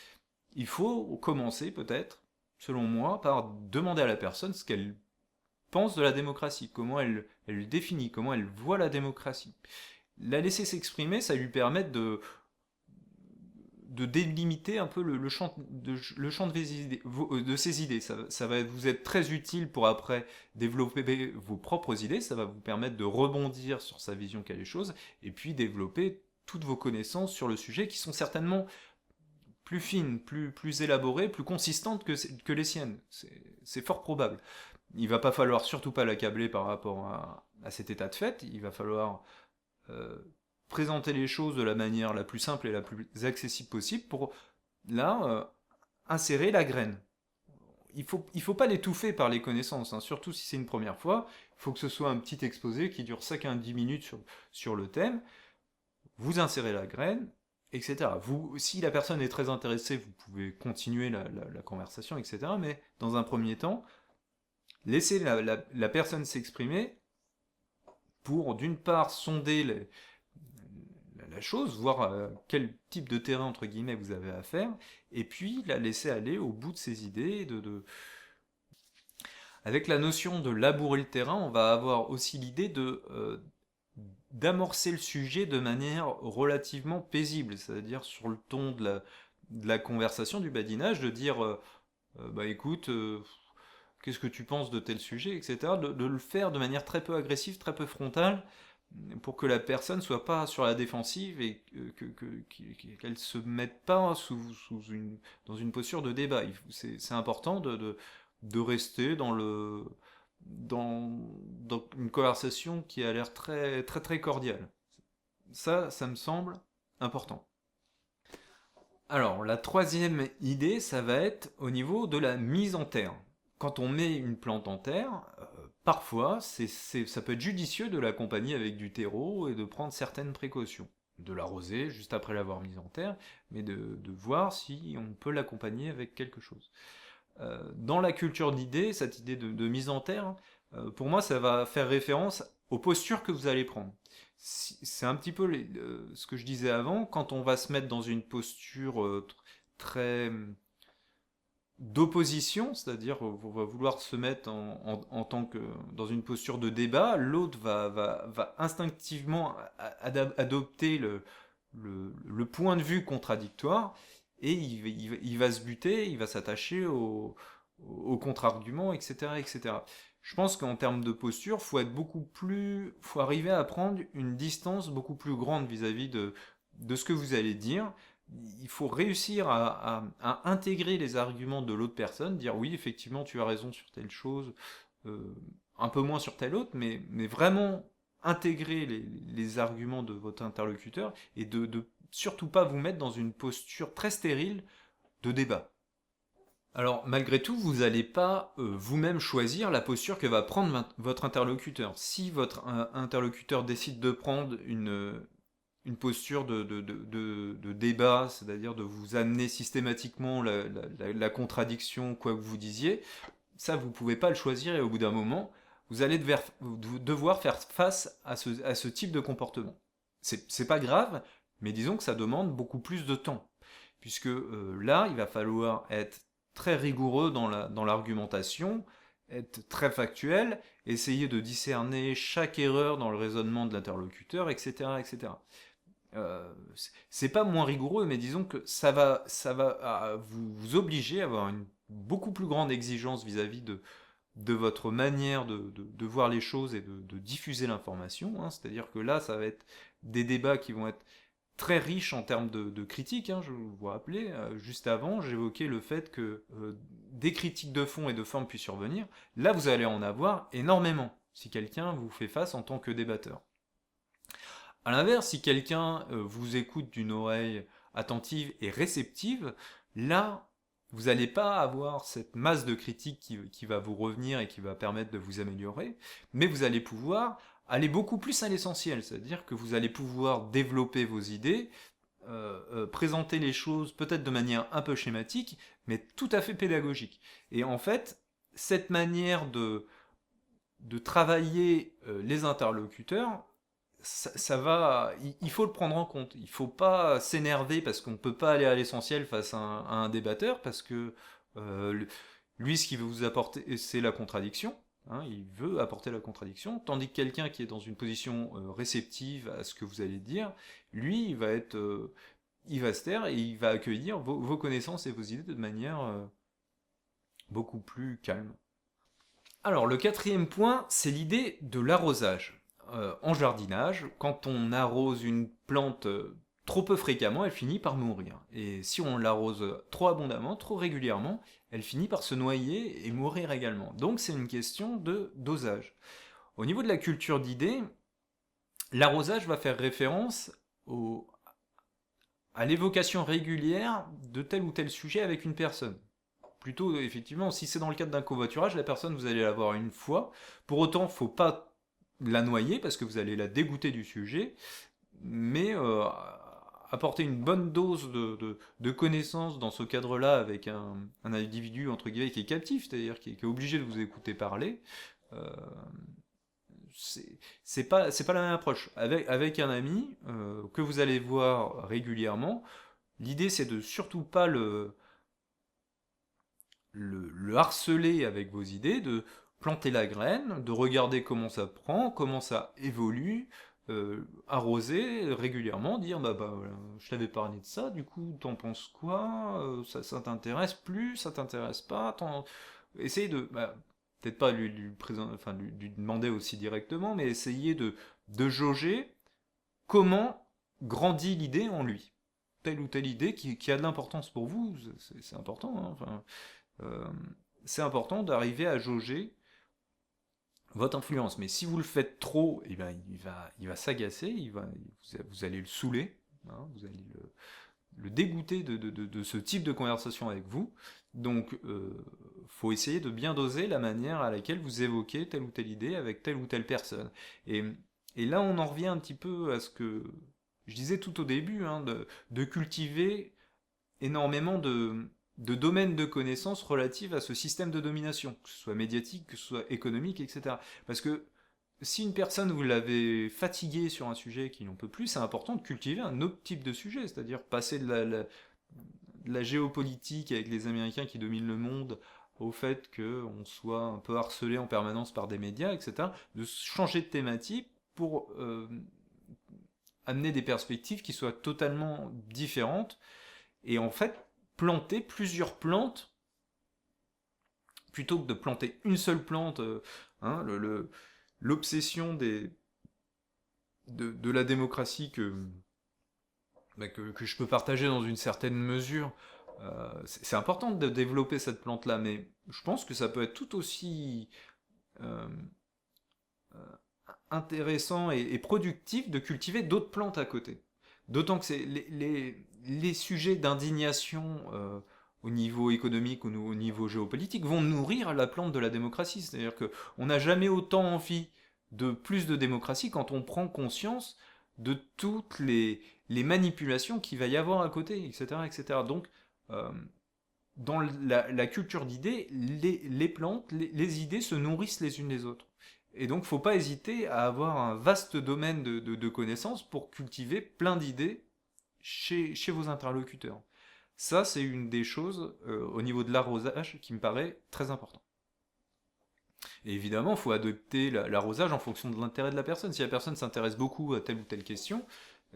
il faut commencer peut-être, selon moi, par demander à la personne ce qu'elle pense de la démocratie, comment elle le définit, comment elle voit la démocratie. La laisser s'exprimer, ça lui permet de délimiter un peu le champ de ses idées. Ça va vous être très utile pour après développer vos propres idées, ça va vous permettre de rebondir sur sa vision qu'a les choses, et puis développer toutes vos connaissances sur le sujet qui sont certainement plus fines, plus élaborées, plus consistantes que les siennes. C'est fort probable. Il va pas falloir surtout pas l'accabler par rapport à cet état de fait, il va falloir présenter les choses de la manière la plus simple et la plus accessible possible pour, là, insérer la graine. Il faut pas l'étouffer par les connaissances, hein, surtout si c'est une première fois, il faut que ce soit un petit exposé qui dure 5 à 10 minutes sur le thème, vous insérez la graine, etc. Si la personne est très intéressée, vous pouvez continuer la conversation, etc. Mais dans un premier temps, laissez la personne s'exprimer pour, d'une part, sonder la chose, voir quel type de terrain, entre guillemets, vous avez à faire, et puis la laisser aller au bout de ses idées. Avec la notion de labourer le terrain, on va avoir aussi l'idée d'amorcer le sujet de manière relativement paisible, c'est-à-dire sur le ton de la conversation, du badinage, de dire bah écoute, qu'est-ce que tu penses de tel sujet, etc. De le faire de manière très peu agressive, très peu frontale, pour que la personne soit pas sur la défensive et qu'elle se mette pas dans une posture de débat. C'est important de rester dans une conversation qui a l'air très, très, très cordiale. Ça me semble important. Alors, la troisième idée, ça va être au niveau de la mise en terre. Quand on met une plante en terre, parfois, ça peut être judicieux de l'accompagner avec du terreau et de prendre certaines précautions. De l'arroser juste après l'avoir mise en terre, mais de voir si on peut l'accompagner avec quelque chose. Dans la culture d'idées, cette idée de mise en terre, pour moi, ça va faire référence aux postures que vous allez prendre. C'est un petit peu ce que je disais avant, quand on va se mettre dans une posture très d'opposition, c'est-à-dire on va vouloir se mettre en tant que dans une posture de débat, l'autre va instinctivement adopter le point de vue contradictoire et il va se buter, il va s'attacher au contre-argument, etc., etc. Je pense qu'en termes de posture, faut arriver à prendre une distance beaucoup plus grande vis-à-vis de ce que vous allez dire. Il faut réussir à intégrer les arguments de l'autre personne, dire oui, effectivement, tu as raison sur telle chose, un peu moins sur telle autre, mais vraiment intégrer les arguments de votre interlocuteur et de surtout pas vous mettre dans une posture très stérile de débat. Alors, malgré tout, vous n'allez pas vous-même choisir la posture que va prendre votre interlocuteur. Si votre interlocuteur décide de prendre une posture de débat, c'est-à-dire de vous amener systématiquement la contradiction, quoi que vous disiez, ça, vous ne pouvez pas le choisir et au bout d'un moment, vous allez devoir faire face à ce type de comportement. C'est pas grave, mais disons que ça demande beaucoup plus de temps. Puisque là, il va falloir être très rigoureux dans l'argumentation, être très factuel, essayer de discerner chaque erreur dans le raisonnement de l'interlocuteur, etc., etc. C'est pas moins rigoureux, mais disons que ça va vous obliger à avoir une beaucoup plus grande exigence vis-à-vis de votre manière de voir les choses et de diffuser l'information, hein. C'est-à-dire que là, ça va être des débats qui vont être très riche en termes de critiques, hein, je vous rappelez, juste avant, j'évoquais le fait que des critiques de fond et de forme puissent survenir. Là, vous allez en avoir énormément, si quelqu'un vous fait face en tant que débatteur. A l'inverse, si quelqu'un vous écoute d'une oreille attentive et réceptive, là, vous n'allez pas avoir cette masse de critiques qui va vous revenir et qui va permettre de vous améliorer, mais vous allez pouvoir aller beaucoup plus à l'essentiel, c'est-à-dire que vous allez pouvoir développer vos idées, présenter les choses peut-être de manière un peu schématique, mais tout à fait pédagogique. Et en fait, cette manière de travailler les interlocuteurs, il faut le prendre en compte. Il faut pas s'énerver parce qu'on peut pas aller à l'essentiel face à un débatteur, parce que lui, ce qu'il veut vous apporter, c'est la contradiction. Hein, il veut apporter la contradiction, tandis que quelqu'un qui est dans une position réceptive à ce que vous allez dire, lui, il va se taire et il va accueillir vos connaissances et vos idées de manière beaucoup plus calme. Alors, le quatrième point, c'est l'idée de l'arrosage. En jardinage, quand on arrose une plante trop peu fréquemment, elle finit par mourir. Et si on l'arrose trop abondamment, trop régulièrement, elle finit par se noyer et mourir également. Donc c'est une question de dosage. Au niveau de la culture d'idées, l'arrosage va faire référence à l'évocation régulière de tel ou tel sujet avec une personne. Plutôt, effectivement, si c'est dans le cadre d'un covoiturage, la personne, vous allez la voir une fois. Pour autant, il ne faut pas la noyer parce que vous allez la dégoûter du sujet, mais apporter une bonne dose de connaissances dans ce cadre-là avec un individu, entre guillemets, qui est captif, c'est-à-dire qui est obligé de vous écouter parler, euh, c'est pas la même approche. Avec un ami que vous allez voir régulièrement, l'idée c'est de surtout pas le harceler avec vos idées, de planter la graine, de regarder comment ça prend, comment ça évolue, arroser régulièrement, dire bah voilà, je t'avais parlé de ça, du coup t'en penses quoi, ça t'intéresse plus, ça t'intéresse pas, essayez de peut-être pas lui demander aussi directement, mais essayez de jauger comment grandit l'idée en lui. Telle ou telle idée qui a de l'importance pour vous, c'est important, hein, enfin, euh, c'est important d'arriver à jauger votre influence. Mais si vous le faites trop, eh ben, il va s'agacer, vous allez le saouler, hein, vous allez le dégoûter de ce type de conversation avec vous. Donc, faut essayer de bien doser la manière à laquelle vous évoquez telle ou telle idée avec telle ou telle personne. Et là, on en revient un petit peu à ce que je disais tout au début, hein, de cultiver énormément de domaines de connaissances relatifs à ce système de domination, que ce soit médiatique, que ce soit économique, etc. Parce que si une personne, vous l'avez fatiguée sur un sujet qui n'en peut plus, c'est important de cultiver un autre type de sujet, c'est-à-dire passer de la géopolitique avec les Américains qui dominent le monde au fait qu'on soit un peu harcelé en permanence par des médias, etc., de changer de thématique pour amener des perspectives qui soient totalement différentes, et en fait, planter plusieurs plantes, plutôt que de planter une seule plante, hein, l'obsession de la démocratie que je peux partager dans une certaine mesure, c'est important de développer cette plante-là, mais je pense que ça peut être tout aussi euh, intéressant et productif de cultiver d'autres plantes à côté. D'autant que c'est les sujets d'indignation au niveau économique ou au niveau géopolitique vont nourrir la plante de la démocratie. C'est-à-dire qu'on n'a jamais autant envie de plus de démocratie quand on prend conscience de toutes les manipulations qu'il va y avoir à côté, etc. etc. Donc, dans la culture d'idées, les plantes, les idées se nourrissent les unes les autres. Et donc, faut pas hésiter à avoir un vaste domaine de connaissances pour cultiver plein d'idées chez vos interlocuteurs. Ça, c'est une des choses au niveau de l'arrosage qui me paraît très important. Et évidemment, il faut adopter l'arrosage en fonction de l'intérêt de la personne. Si la personne s'intéresse beaucoup à telle ou telle question,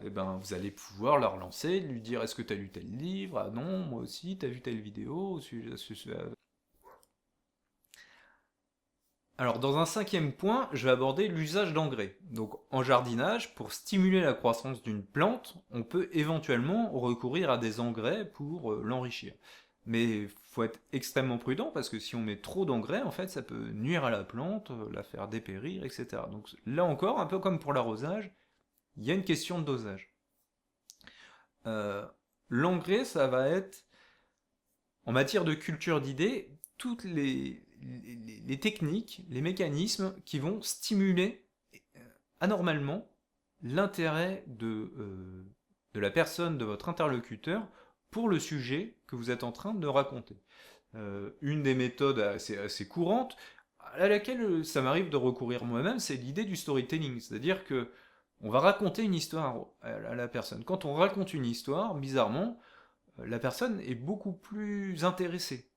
eh ben, vous allez pouvoir la relancer, lui dire est-ce que tu as lu tel livre? Ah non, moi aussi, tu as vu telle vidéo? Alors, dans un cinquième point, je vais aborder l'usage d'engrais. Donc, en jardinage, pour stimuler la croissance d'une plante, on peut éventuellement recourir à des engrais pour l'enrichir. Mais il faut être extrêmement prudent parce que si on met trop d'engrais, en fait, ça peut nuire à la plante, la faire dépérir, etc. Donc, là encore, un peu comme pour l'arrosage, il y a une question de dosage. L'engrais, ça va être en matière de culture d'idées, toutes les techniques, les mécanismes qui vont stimuler anormalement l'intérêt de la personne, de votre interlocuteur, pour le sujet que vous êtes en train de raconter. Une des méthodes assez courantes, à laquelle ça m'arrive de recourir moi-même, c'est l'idée du storytelling. C'est-à-dire que on va raconter une histoire à la personne. Quand on raconte une histoire, bizarrement, la personne est beaucoup plus intéressée.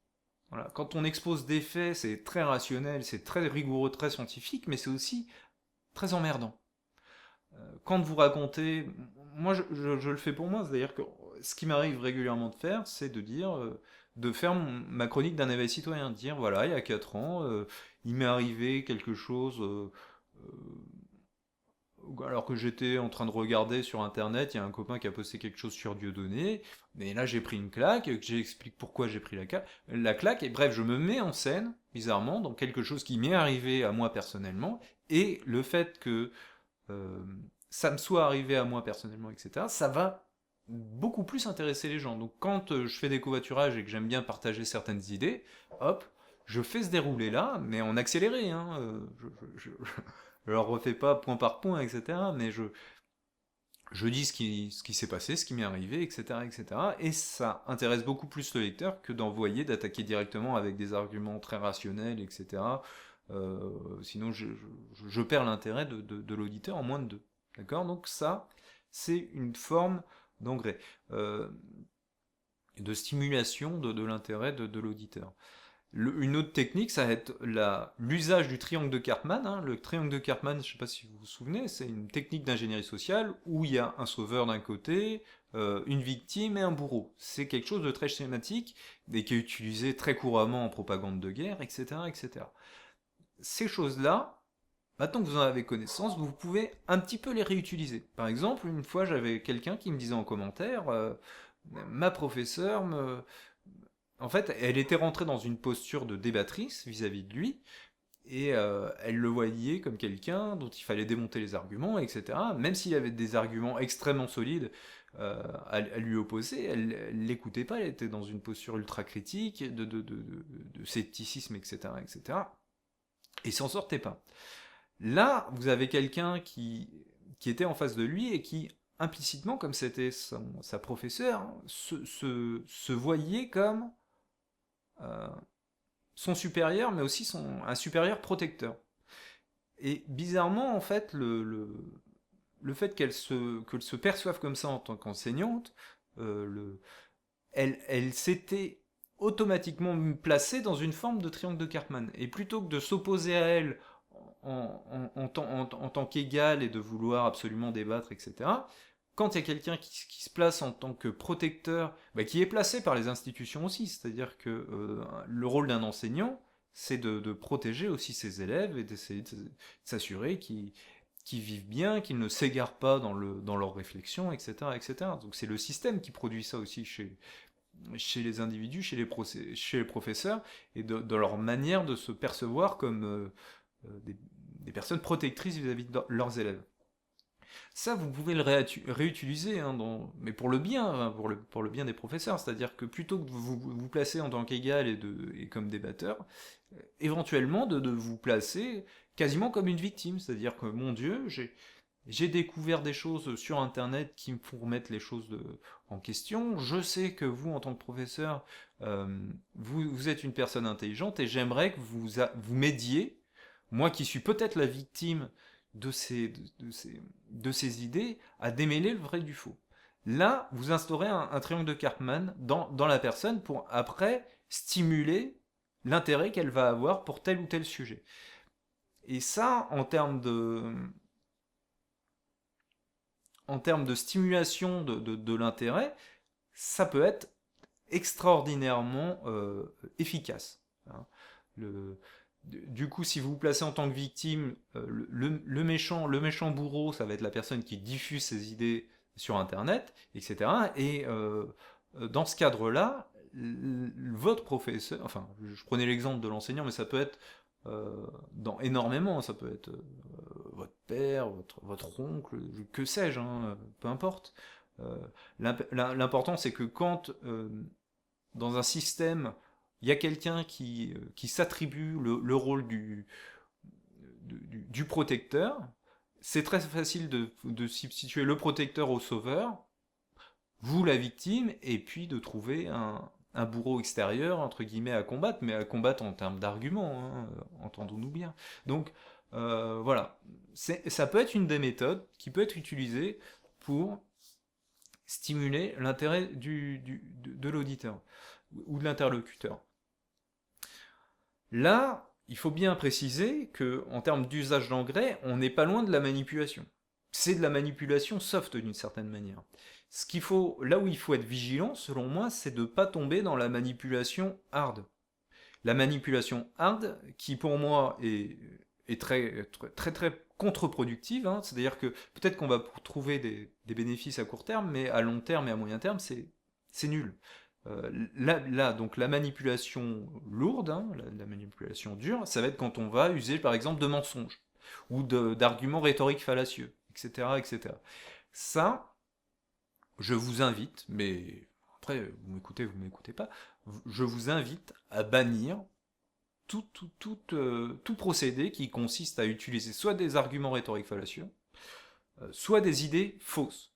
Voilà. Quand on expose des faits, c'est très rationnel, c'est très rigoureux, très scientifique, mais c'est aussi très emmerdant. Quand vous racontez, moi je le fais pour moi, c'est-à-dire que ce qui m'arrive régulièrement de faire, c'est de dire, de faire ma chronique d'un éveil citoyen, de dire voilà, il y a 4 ans, il m'est arrivé quelque chose, alors que j'étais en train de regarder sur internet, il y a un copain qui a posté quelque chose sur Dieudonné, mais là j'ai pris une claque, j'explique pourquoi j'ai pris la claque, et bref, je me mets en scène, bizarrement, dans quelque chose qui m'est arrivé à moi personnellement, et le fait que euh, ça me soit arrivé à moi personnellement, etc., ça va beaucoup plus intéresser les gens. Donc quand je fais des covoiturages et que j'aime bien partager certaines idées, hop, je fais ce déroulé là, mais en accéléré, hein, je leur refais pas point par point, etc., mais je dis ce qui s'est passé, ce qui m'est arrivé, etc., etc., et ça intéresse beaucoup plus le lecteur que d'attaquer directement avec des arguments très rationnels, etc., sinon je perds l'intérêt de l'auditeur en moins de deux. D'accord? Donc ça, c'est une forme d'engrais, de stimulation de l'intérêt de l'auditeur. Une autre technique, ça va être l'usage du triangle de Karpman. Hein. Le triangle de Karpman, je ne sais pas si vous vous souvenez, c'est une technique d'ingénierie sociale où il y a un sauveur d'un côté, une victime et un bourreau. C'est quelque chose de très schématique et qui est utilisé très couramment en propagande de guerre, etc., etc. Ces choses-là, maintenant que vous en avez connaissance, vous pouvez un petit peu les réutiliser. Par exemple, une fois, j'avais quelqu'un qui me disait en commentaire, ma professeure en fait, elle était rentrée dans une posture de débattrice vis-à-vis de lui, et elle le voyait comme quelqu'un dont il fallait démonter les arguments, etc. Même s'il avait des arguments extrêmement solides à lui opposer, elle l'écoutait pas, elle était dans une posture ultra critique, de scepticisme, etc., etc. Et s'en sortait pas. Là, vous avez quelqu'un qui était en face de lui et qui, implicitement, comme c'était sa professeure, se voyait comme euh, son supérieur, mais aussi un supérieur protecteur. Et bizarrement, en fait, le fait qu'elle se perçoive comme ça en tant qu'enseignante, elle s'était automatiquement placée dans une forme de triangle de Karpman. Et plutôt que de s'opposer à elle en tant qu'égal et de vouloir absolument débattre, etc., quand il y a quelqu'un qui se place en tant que protecteur, bah, qui est placé par les institutions aussi, c'est-à-dire que le rôle d'un enseignant, c'est de protéger aussi ses élèves et d'essayer de s'assurer qu'ils vivent bien, qu'ils ne s'égarent pas dans leurs réflexions, etc., etc. Donc c'est le système qui produit ça aussi chez les individus, chez les professeurs, et de leur manière de se percevoir comme des personnes protectrices vis-à-vis de leurs élèves. Ça, vous pouvez le réutiliser, hein, mais pour le bien, hein, pour le bien des professeurs. C'est-à-dire que plutôt que de vous placer en tant qu'égal et comme débatteur, éventuellement de vous placer quasiment comme une victime. C'est-à-dire que, mon Dieu, j'ai découvert des choses sur Internet qui me font remettre les choses en question. Je sais que vous, en tant que professeur, vous êtes une personne intelligente et j'aimerais que vous m'aidiez, moi qui suis peut-être la victime de ces idées, à démêler le vrai du faux. Là, vous instaurez un triangle de Karpman dans la personne pour après stimuler l'intérêt qu'elle va avoir pour tel ou tel sujet. Et ça, en termes de stimulation de l'intérêt, ça peut être extraordinairement efficace. Hein. Du coup, si vous vous placez en tant que victime, le méchant bourreau, ça va être la personne qui diffuse ses idées sur Internet, etc. Et dans ce cadre-là, votre professeur, enfin, je prenais l'exemple de l'enseignant, mais ça peut être dans énormément, ça peut être votre père, votre oncle, que sais-je, hein, peu importe. L'important c'est que quand dans un système, il y a quelqu'un qui s'attribue le rôle du protecteur, c'est très facile de substituer le protecteur au sauveur, vous la victime, et puis de trouver un bourreau extérieur, entre guillemets, à combattre, mais à combattre en termes d'arguments, hein, entendons-nous bien. Donc, voilà. Ça peut être une des méthodes qui peut être utilisée pour stimuler l'intérêt de l'auditeur ou de l'interlocuteur. Là, il faut bien préciser que, en termes d'usage d'engrais, on n'est pas loin de la manipulation. C'est de la manipulation soft d'une certaine manière. Là où il faut être vigilant, selon moi, c'est de ne pas tomber dans la manipulation hard. La manipulation hard, qui pour moi est très, très, très contre-productive, hein, c'est-à-dire que peut-être qu'on va trouver des bénéfices à court terme, mais à long terme et à moyen terme, c'est nul. Là, donc la manipulation lourde, hein, la manipulation dure, ça va être quand on va user par exemple de mensonges ou d'arguments rhétoriques fallacieux, etc., etc. Ça, je vous invite, mais après vous m'écoutez pas, je vous invite à bannir tout procédé qui consiste à utiliser soit des arguments rhétoriques fallacieux, soit des idées fausses.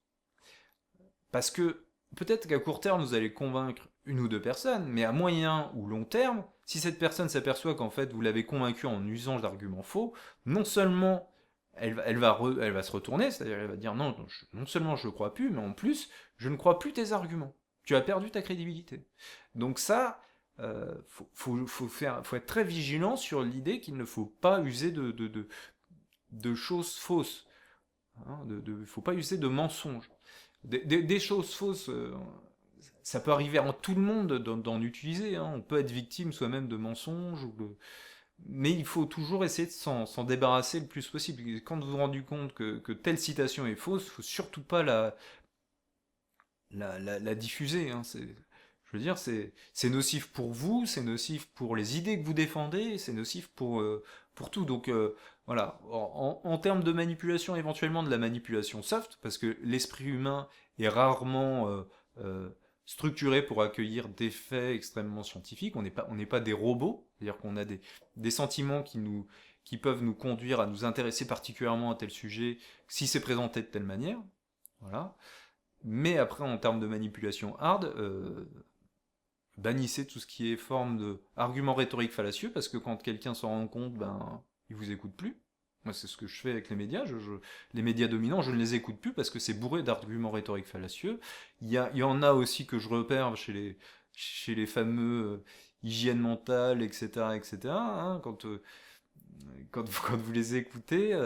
Parce que peut-être qu'à court terme, vous allez convaincre une ou deux personnes, mais à moyen ou long terme, si cette personne s'aperçoit qu'en fait vous l'avez convaincu en usant d'arguments faux, non seulement elle va se retourner, c'est-à-dire elle va dire non, non seulement je ne crois plus, mais en plus, je ne crois plus tes arguments. Tu as perdu ta crédibilité. Donc ça, faut être très vigilant sur l'idée qu'il ne faut pas user de choses fausses. Hein, il ne faut pas user de mensonges. Des choses fausses, ça peut arriver à tout le monde d'en utiliser. Hein. On peut être victime soi-même de mensonges. Mais il faut toujours essayer de s'en débarrasser le plus possible. Et quand vous vous rendez compte que telle citation est fausse, il ne faut surtout pas la diffuser. Hein. Je veux dire, c'est nocif pour vous, c'est nocif pour les idées que vous défendez, c'est nocif pour tout. Donc voilà, en termes de manipulation, éventuellement de la manipulation soft, parce que l'esprit humain est rarement structuré pour accueillir des faits extrêmement scientifiques. On n'est pas des robots, c'est-à-dire qu'on a des sentiments qui peuvent nous conduire à nous intéresser particulièrement à tel sujet si c'est présenté de telle manière. Voilà. Mais après, en termes de manipulation hard, bannissez tout ce qui est forme de argument rhétorique fallacieux, parce que quand quelqu'un s'en rend compte, ben, il vous écoute plus. Moi, c'est ce que je fais avec les médias. Les médias dominants, je ne les écoute plus parce que c'est bourré d'arguments rhétoriques fallacieux. Il y en a aussi que je repère chez les fameux hygiène mentale, etc., etc. Hein, quand vous les écoutez,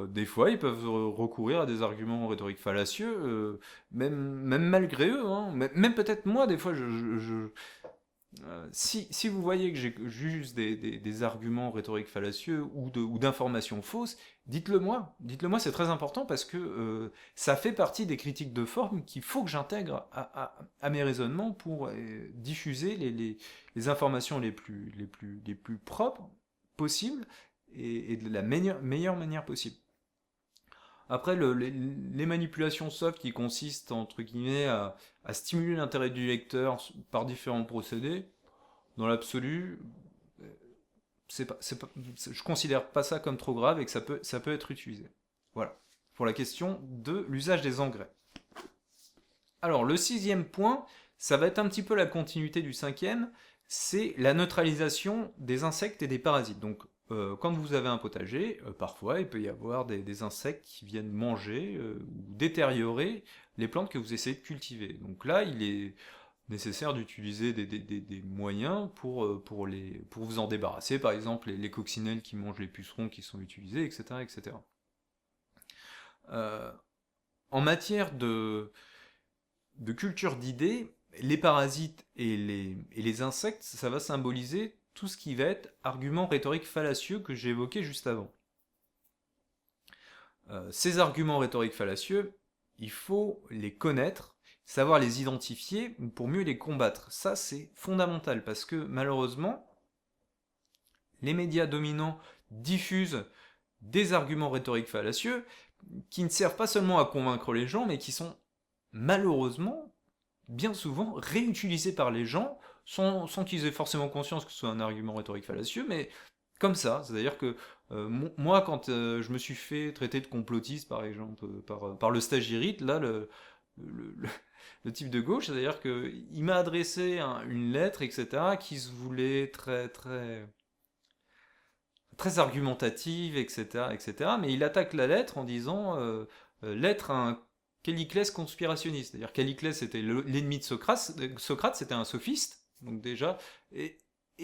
des fois, ils peuvent recourir à des arguments rhétoriques fallacieux, même malgré eux. Hein. Même peut-être moi, des fois, si vous voyez que j'use des arguments rhétoriques fallacieux ou d'informations fausses, dites-le moi. Dites-le moi, c'est très important parce que ça fait partie des critiques de forme qu'il faut que j'intègre à mes raisonnements pour diffuser les informations les plus propres possibles et de la meilleure manière possible. Après, les manipulations soft qui consistent, entre guillemets, à stimuler l'intérêt du lecteur par différents procédés, dans l'absolu, je considère pas ça comme trop grave et que ça peut être utilisé. Voilà, pour la question de l'usage des engrais. Alors, le 6e point, ça va être un petit peu la continuité du 5e, c'est la neutralisation des insectes et des parasites. Donc, quand vous avez un potager, parfois il peut y avoir des insectes qui viennent manger ou détériorer les plantes que vous essayez de cultiver. Donc là, il est nécessaire d'utiliser des moyens pour vous en débarrasser, par exemple les coccinelles qui mangent les pucerons qui sont utilisés, etc. etc. En matière de culture d'idées, les parasites et les insectes, ça va symboliser tout ce qui va être argument rhétorique fallacieux que j'ai évoqué juste avant. Ces arguments rhétoriques fallacieux, il faut les connaître, savoir les identifier pour mieux les combattre. Ça, c'est fondamental parce que malheureusement, les médias dominants diffusent des arguments rhétoriques fallacieux qui ne servent pas seulement à convaincre les gens, mais qui sont malheureusement bien souvent réutilisé par les gens sans qu'ils aient forcément conscience que ce soit un argument rhétorique fallacieux, mais comme ça. C'est-à-dire que moi, quand je me suis fait traiter de complotiste, par exemple, par le stagiaire, là, le, le- le type de gauche, c'est-à-dire qu'il m'a adressé une lettre, etc., qui se voulait très, très, très argumentative, etc., etc., mais il attaque la lettre en disant lettre à un Calliclès conspirationniste. C'est-à-dire Calliclès était l'ennemi de Socrate, Socrate c'était un sophiste, donc déjà, et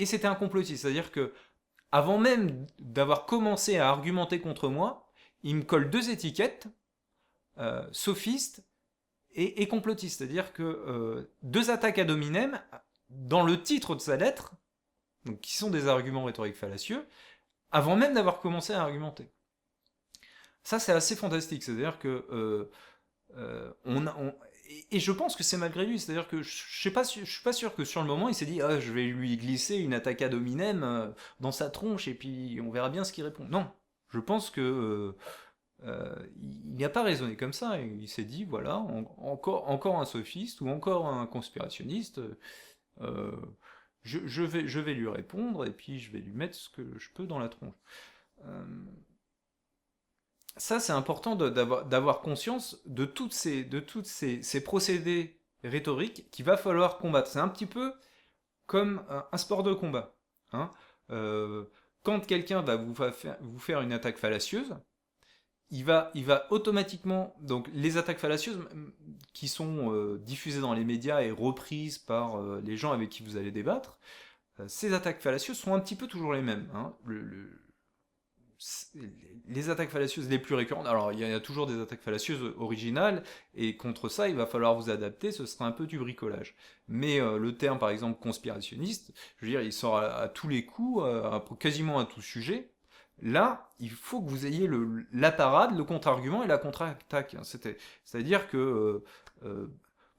c'était un complotiste. C'est-à-dire que avant même d'avoir commencé à argumenter contre moi, il me colle deux étiquettes, sophiste et complotiste. C'est-à-dire que deux attaques ad hominem, dans le titre de sa lettre, donc qui sont des arguments rhétoriques fallacieux, avant même d'avoir commencé à argumenter. Ça, c'est assez fantastique. C'est-à-dire que et je pense que c'est malgré lui. C'est-à-dire que je suis pas sûr que sur le moment il s'est dit ah, je vais lui glisser une attaque ad hominem dans sa tronche et puis on verra bien ce qu'il répond. Non, je pense que il n'y a pas raisonné comme ça. Il s'est dit voilà encore un sophiste ou encore un conspirationniste. euh, je vais lui répondre et puis je vais lui mettre ce que je peux dans la tronche. Euh, Ça, c'est important d'avoir conscience de ces procédés rhétoriques qu'il va falloir combattre. C'est un petit peu comme un sport de combat. Hein. Euh, Quand quelqu'un va vous faire une attaque fallacieuse, il va automatiquement... Donc les attaques fallacieuses qui sont diffusées dans les médias et reprises par les gens avec qui vous allez débattre, ces attaques fallacieuses sont un petit peu toujours les mêmes. Hein. Les attaques fallacieuses les plus récurrentes, alors il y a toujours des attaques fallacieuses originales, et contre ça il va falloir vous adapter, ce sera un peu du bricolage. Mais le terme par exemple conspirationniste, je veux dire, il sort à tous les coups, quasiment à tout sujet. Là, il faut que vous ayez la parade, le contre-argument et la contre-attaque. C'est-à-dire que,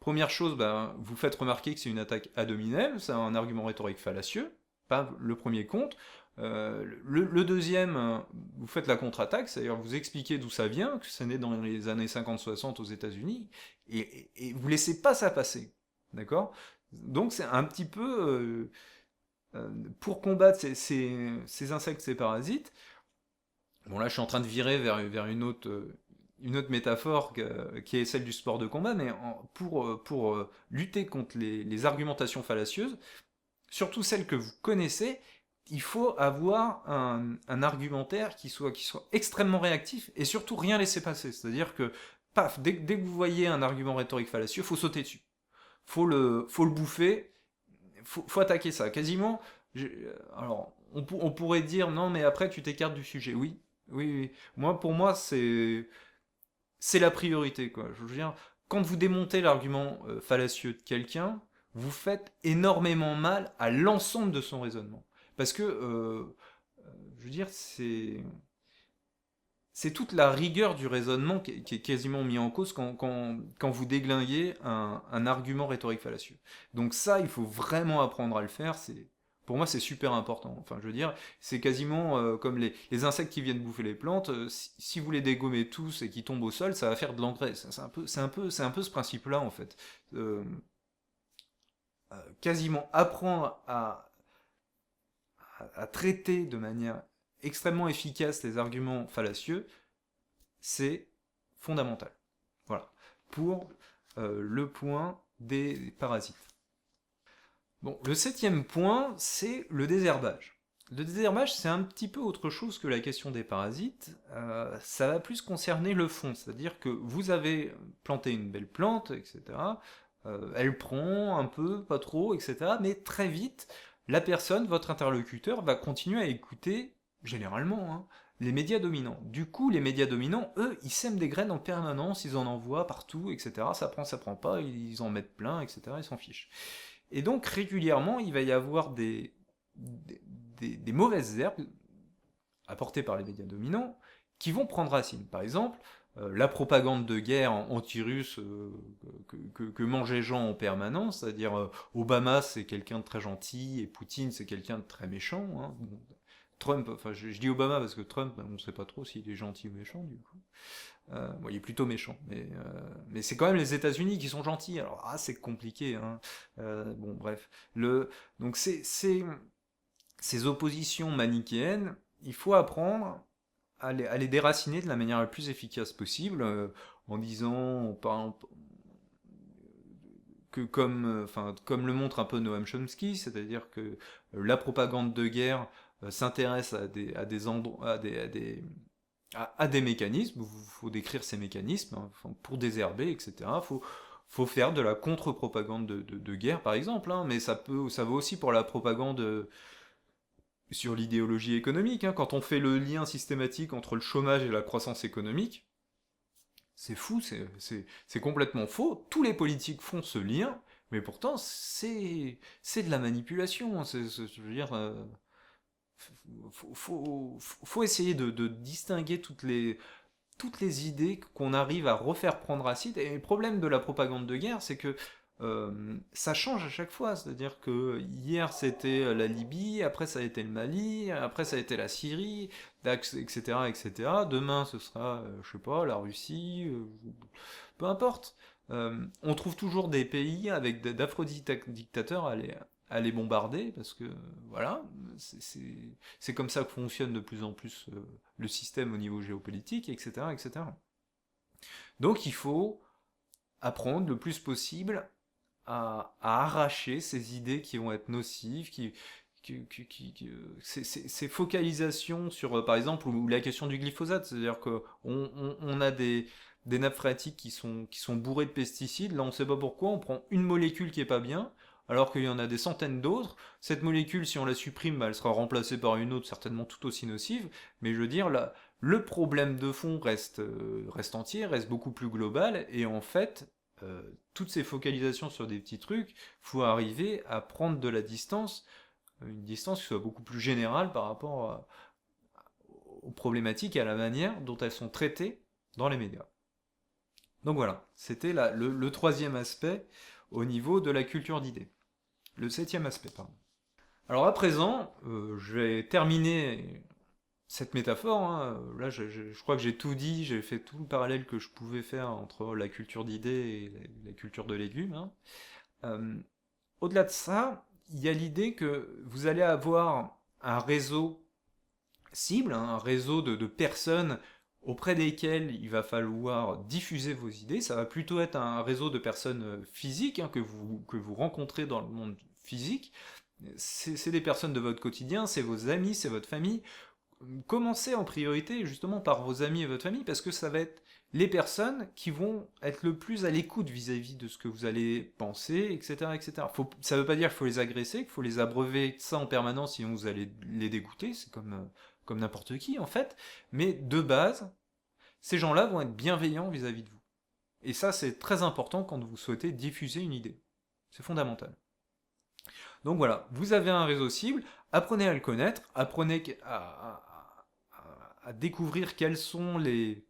première chose, ben, vous faites remarquer que c'est une attaque ad hominem, c'est un argument rhétorique fallacieux, pas le premier compte. Le deuxième, vous faites la contre-attaque, c'est-à-dire vous expliquez d'où ça vient, que ça naît dans les années 50-60 aux États-Unis, et vous laissez pas ça passer. D'accord. Donc c'est un petit peu pour combattre ces insectes, ces parasites. Bon, là je suis en train de virer vers une autre métaphore qui est celle du sport de combat, mais pour lutter contre les argumentations fallacieuses, surtout celles que vous connaissez, il faut avoir un argumentaire qui soit extrêmement réactif et surtout rien laisser passer. C'est-à-dire que, paf, dès que vous voyez un argument rhétorique fallacieux, il faut sauter dessus. Faut le bouffer, faut attaquer ça. Quasiment, alors, on pourrait dire non, mais après tu t'écartes du sujet. Oui, oui, oui. Pour moi, c'est la priorité, quoi. Je veux dire, quand vous démontez l'argument fallacieux de quelqu'un, vous faites énormément mal à l'ensemble de son raisonnement. Parce que, je veux dire, c'est toute la rigueur du raisonnement qui est quasiment mis en cause quand vous déglinguez un argument rhétorique fallacieux. Donc ça, il faut vraiment apprendre à le faire. Pour moi, c'est super important. Enfin, je veux dire, c'est quasiment comme les insectes qui viennent bouffer les plantes. Si vous les dégommez tous et qu'ils tombent au sol, ça va faire de l'engrais. C'est un peu ce principe-là, en fait. Euh, Quasiment apprendre à traiter de manière extrêmement efficace les arguments fallacieux, c'est fondamental. Voilà. Pour le point des parasites. Bon, le septième point, c'est le désherbage. Le désherbage, c'est un petit peu autre chose que la question des parasites. Ça va plus concerner le fond, c'est-à-dire que vous avez planté une belle plante, etc. Elle prend un peu, pas trop, etc. Mais très vite, la personne, votre interlocuteur, va continuer à écouter, généralement, hein, les médias dominants. Du coup, les médias dominants, eux, ils sèment des graines en permanence, ils en envoient partout, etc. Ça prend pas, ils en mettent plein, etc. Ils s'en fichent. Et donc, régulièrement, il va y avoir des mauvaises herbes apportées par les médias dominants qui vont prendre racine. Par exemple, la propagande de guerre anti-russe que mangent les gens en permanence, c'est-à-dire Obama c'est quelqu'un de très gentil et Poutine c'est quelqu'un de très méchant. Hein. Bon, Trump, enfin je dis Obama parce que Trump, on ne sait pas trop s'il est gentil ou méchant du coup. Bon, il est plutôt méchant, mais c'est quand même les États-Unis qui sont gentils. Alors c'est compliqué, hein. Bon bref, donc ces oppositions manichéennes, il faut apprendre à les déraciner de la manière la plus efficace possible, en disant, par exemple, que comme le montre un peu Noam Chomsky, c'est-à-dire que la propagande de guerre s'intéresse à des endroits, à des mécanismes, il faut décrire ces mécanismes, hein, pour désherber, etc. Faut faire de la contre-propagande de guerre, par exemple, hein, mais ça vaut aussi pour la propagande sur l'idéologie économique, hein. Quand on fait le lien systématique entre le chômage et la croissance économique, c'est fou, c'est complètement faux. Tous les politiques font ce lien, mais pourtant c'est de la manipulation, hein. Je veux dire, faut essayer de distinguer toutes les idées qu'on arrive à refaire prendre acide. Et le problème de la propagande de guerre, c'est que ça change à chaque fois. C'est-à-dire que hier c'était la Libye, après ça a été le Mali, après ça a été la Syrie, etc., etc. Demain ce sera, je sais pas, la Russie, peu importe. On trouve toujours des pays avec d'affreux dictateurs à les bombarder, parce que voilà, c'est comme ça que fonctionne de plus en plus le système au niveau géopolitique, etc., etc. Donc il faut apprendre le plus possible à arracher ces idées qui vont être nocives, ces focalisations sur, par exemple, ou la question du glyphosate, c'est-à-dire qu'on a des nappes phréatiques qui sont bourrées de pesticides, là on ne sait pas pourquoi, on prend une molécule qui est pas bien, alors qu'il y en a des centaines d'autres. Cette molécule, si on la supprime, bah, elle sera remplacée par une autre certainement tout aussi nocive, mais je veux dire, là, le problème de fond reste entier, reste beaucoup plus global, et en fait, toutes ces focalisations sur des petits trucs, faut arriver à prendre de la distance, une distance qui soit beaucoup plus générale par rapport aux problématiques et à la manière dont elles sont traitées dans les médias. Donc voilà, c'était le troisième aspect au niveau de la culture d'idées. Le septième aspect, pardon. Alors à présent, je vais terminer cette métaphore, hein. Là je crois que j'ai tout dit, j'ai fait tout le parallèle que je pouvais faire entre la culture d'idées et la culture de légumes, hein. Au-delà de ça, il y a l'idée que vous allez avoir un réseau cible, hein, un réseau de personnes auprès desquelles il va falloir diffuser vos idées. Ça va plutôt être un réseau de personnes physiques, hein, que vous rencontrez dans le monde physique. C'est des personnes de votre quotidien, c'est vos amis, c'est votre famille. Commencez en priorité justement par vos amis et votre famille, parce que ça va être les personnes qui vont être le plus à l'écoute vis-à-vis de ce que vous allez penser, etc. etc. Ça ne veut pas dire qu'il faut les agresser, qu'il faut les abreuver de ça en permanence, sinon vous allez les dégoûter, c'est comme n'importe qui en fait, mais de base, ces gens-là vont être bienveillants vis-à-vis de vous. Et ça, c'est très important quand vous souhaitez diffuser une idée. C'est fondamental. Donc voilà, vous avez un réseau cible, apprenez à le connaître, apprenez à découvrir quels sont les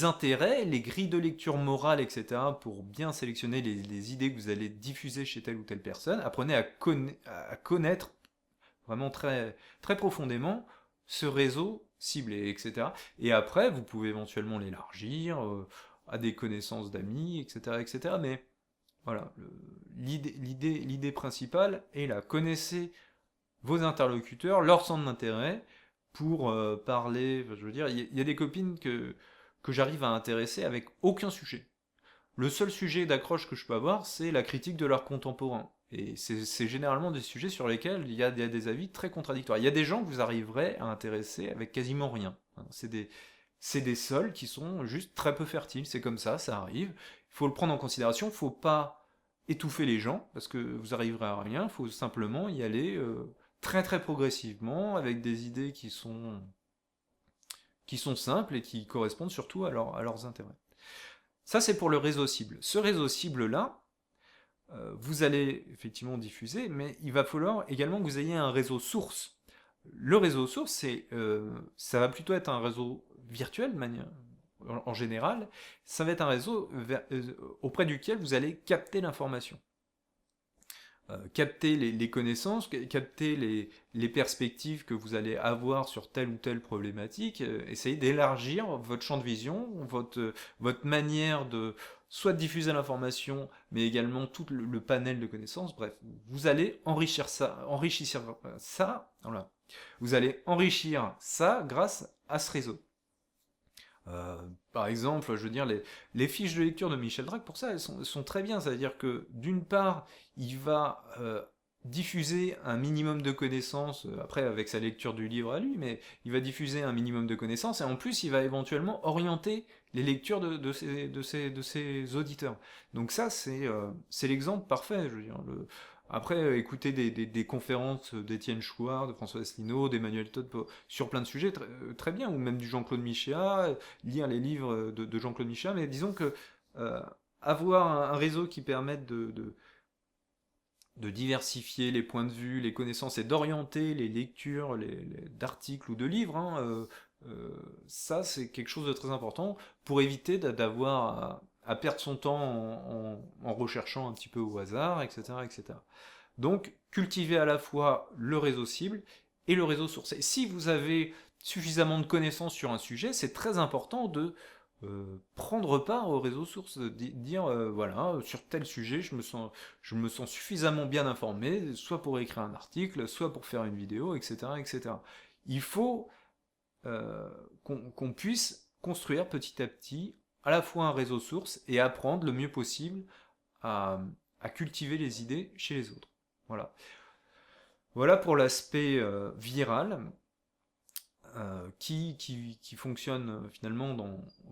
intérêts, les grilles de lecture morale, etc., pour bien sélectionner les idées que vous allez diffuser chez telle ou telle personne. Apprenez à connaître vraiment très, très profondément ce réseau ciblé, etc. Et après, vous pouvez éventuellement l'élargir à des connaissances d'amis, etc., etc. Mais voilà, l'idée principale est là. Connaissez vos interlocuteurs, leur centre d'intérêt, pour parler. Je veux dire, il y a des copines que j'arrive à intéresser avec aucun sujet. Le seul sujet d'accroche que je peux avoir, c'est la critique de leurs contemporains. Et c'est généralement des sujets sur lesquels il y a des avis très contradictoires. Il y a des gens que vous arriverez à intéresser avec quasiment rien. C'est des sols qui sont juste très peu fertiles. C'est comme ça arrive. Il faut le prendre en considération. Il ne faut pas étouffer les gens, parce que vous arriverez à rien. Il faut simplement y aller très très progressivement, avec des idées qui sont simples et qui correspondent surtout à leurs intérêts. Ça, c'est pour le réseau cible. Ce réseau cible-là, vous allez effectivement diffuser, mais il va falloir également que vous ayez un réseau source. Le réseau source, ça va plutôt être un réseau virtuel, en général. Ça va être un réseau auprès duquel vous allez capter l'information. capter les connaissances, capter les perspectives que vous allez avoir sur telle ou telle problématique, essayer d'élargir votre champ de vision, votre manière de soit de diffuser l'information, mais également tout le panel de connaissances. Bref, vous allez voilà. Vous allez enrichir ça grâce à ce réseau. Par exemple, je veux dire, les fiches de lecture de Michel Drac, pour ça, elles sont très bien. C'est-à-dire que, d'une part, il va diffuser un minimum de connaissances, après avec sa lecture du livre à lui, mais il va diffuser un minimum de connaissances, et en plus, il va éventuellement orienter les lectures de ses auditeurs. Donc ça, c'est l'exemple parfait, je veux dire. Après, écouter des conférences d'Étienne Chouard, de François Asselineau, d'Emmanuel Todd sur plein de sujets, très bien, ou même du Jean-Claude Michéa, lire les livres de Jean-Claude Michéa, mais disons que euh, avoir un réseau qui permette de diversifier les points de vue, les connaissances, et d'orienter les lectures d'articles ou de livres, hein, ça c'est quelque chose de très important pour éviter d'avoir à perdre son temps en recherchant un petit peu au hasard, etc., etc. Donc, cultivez à la fois le réseau cible et le réseau source. Et si vous avez suffisamment de connaissances sur un sujet, c'est très important de prendre part au réseau source, de dire voilà, sur tel sujet, je me sens suffisamment bien informé, soit pour écrire un article, soit pour faire une vidéo, etc., etc. Il faut qu'on puisse construire petit à petit à la fois un réseau source et apprendre le mieux possible à cultiver les idées chez les autres. Voilà. Voilà pour l'aspect viral qui fonctionne finalement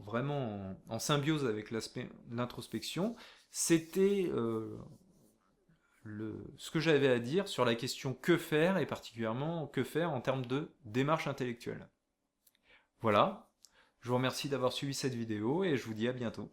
vraiment en symbiose avec l'aspect de l'introspection. C'était ce que j'avais à dire sur la question que faire et particulièrement que faire en termes de démarche intellectuelle. Voilà, je vous remercie d'avoir suivi cette vidéo et je vous dis à bientôt.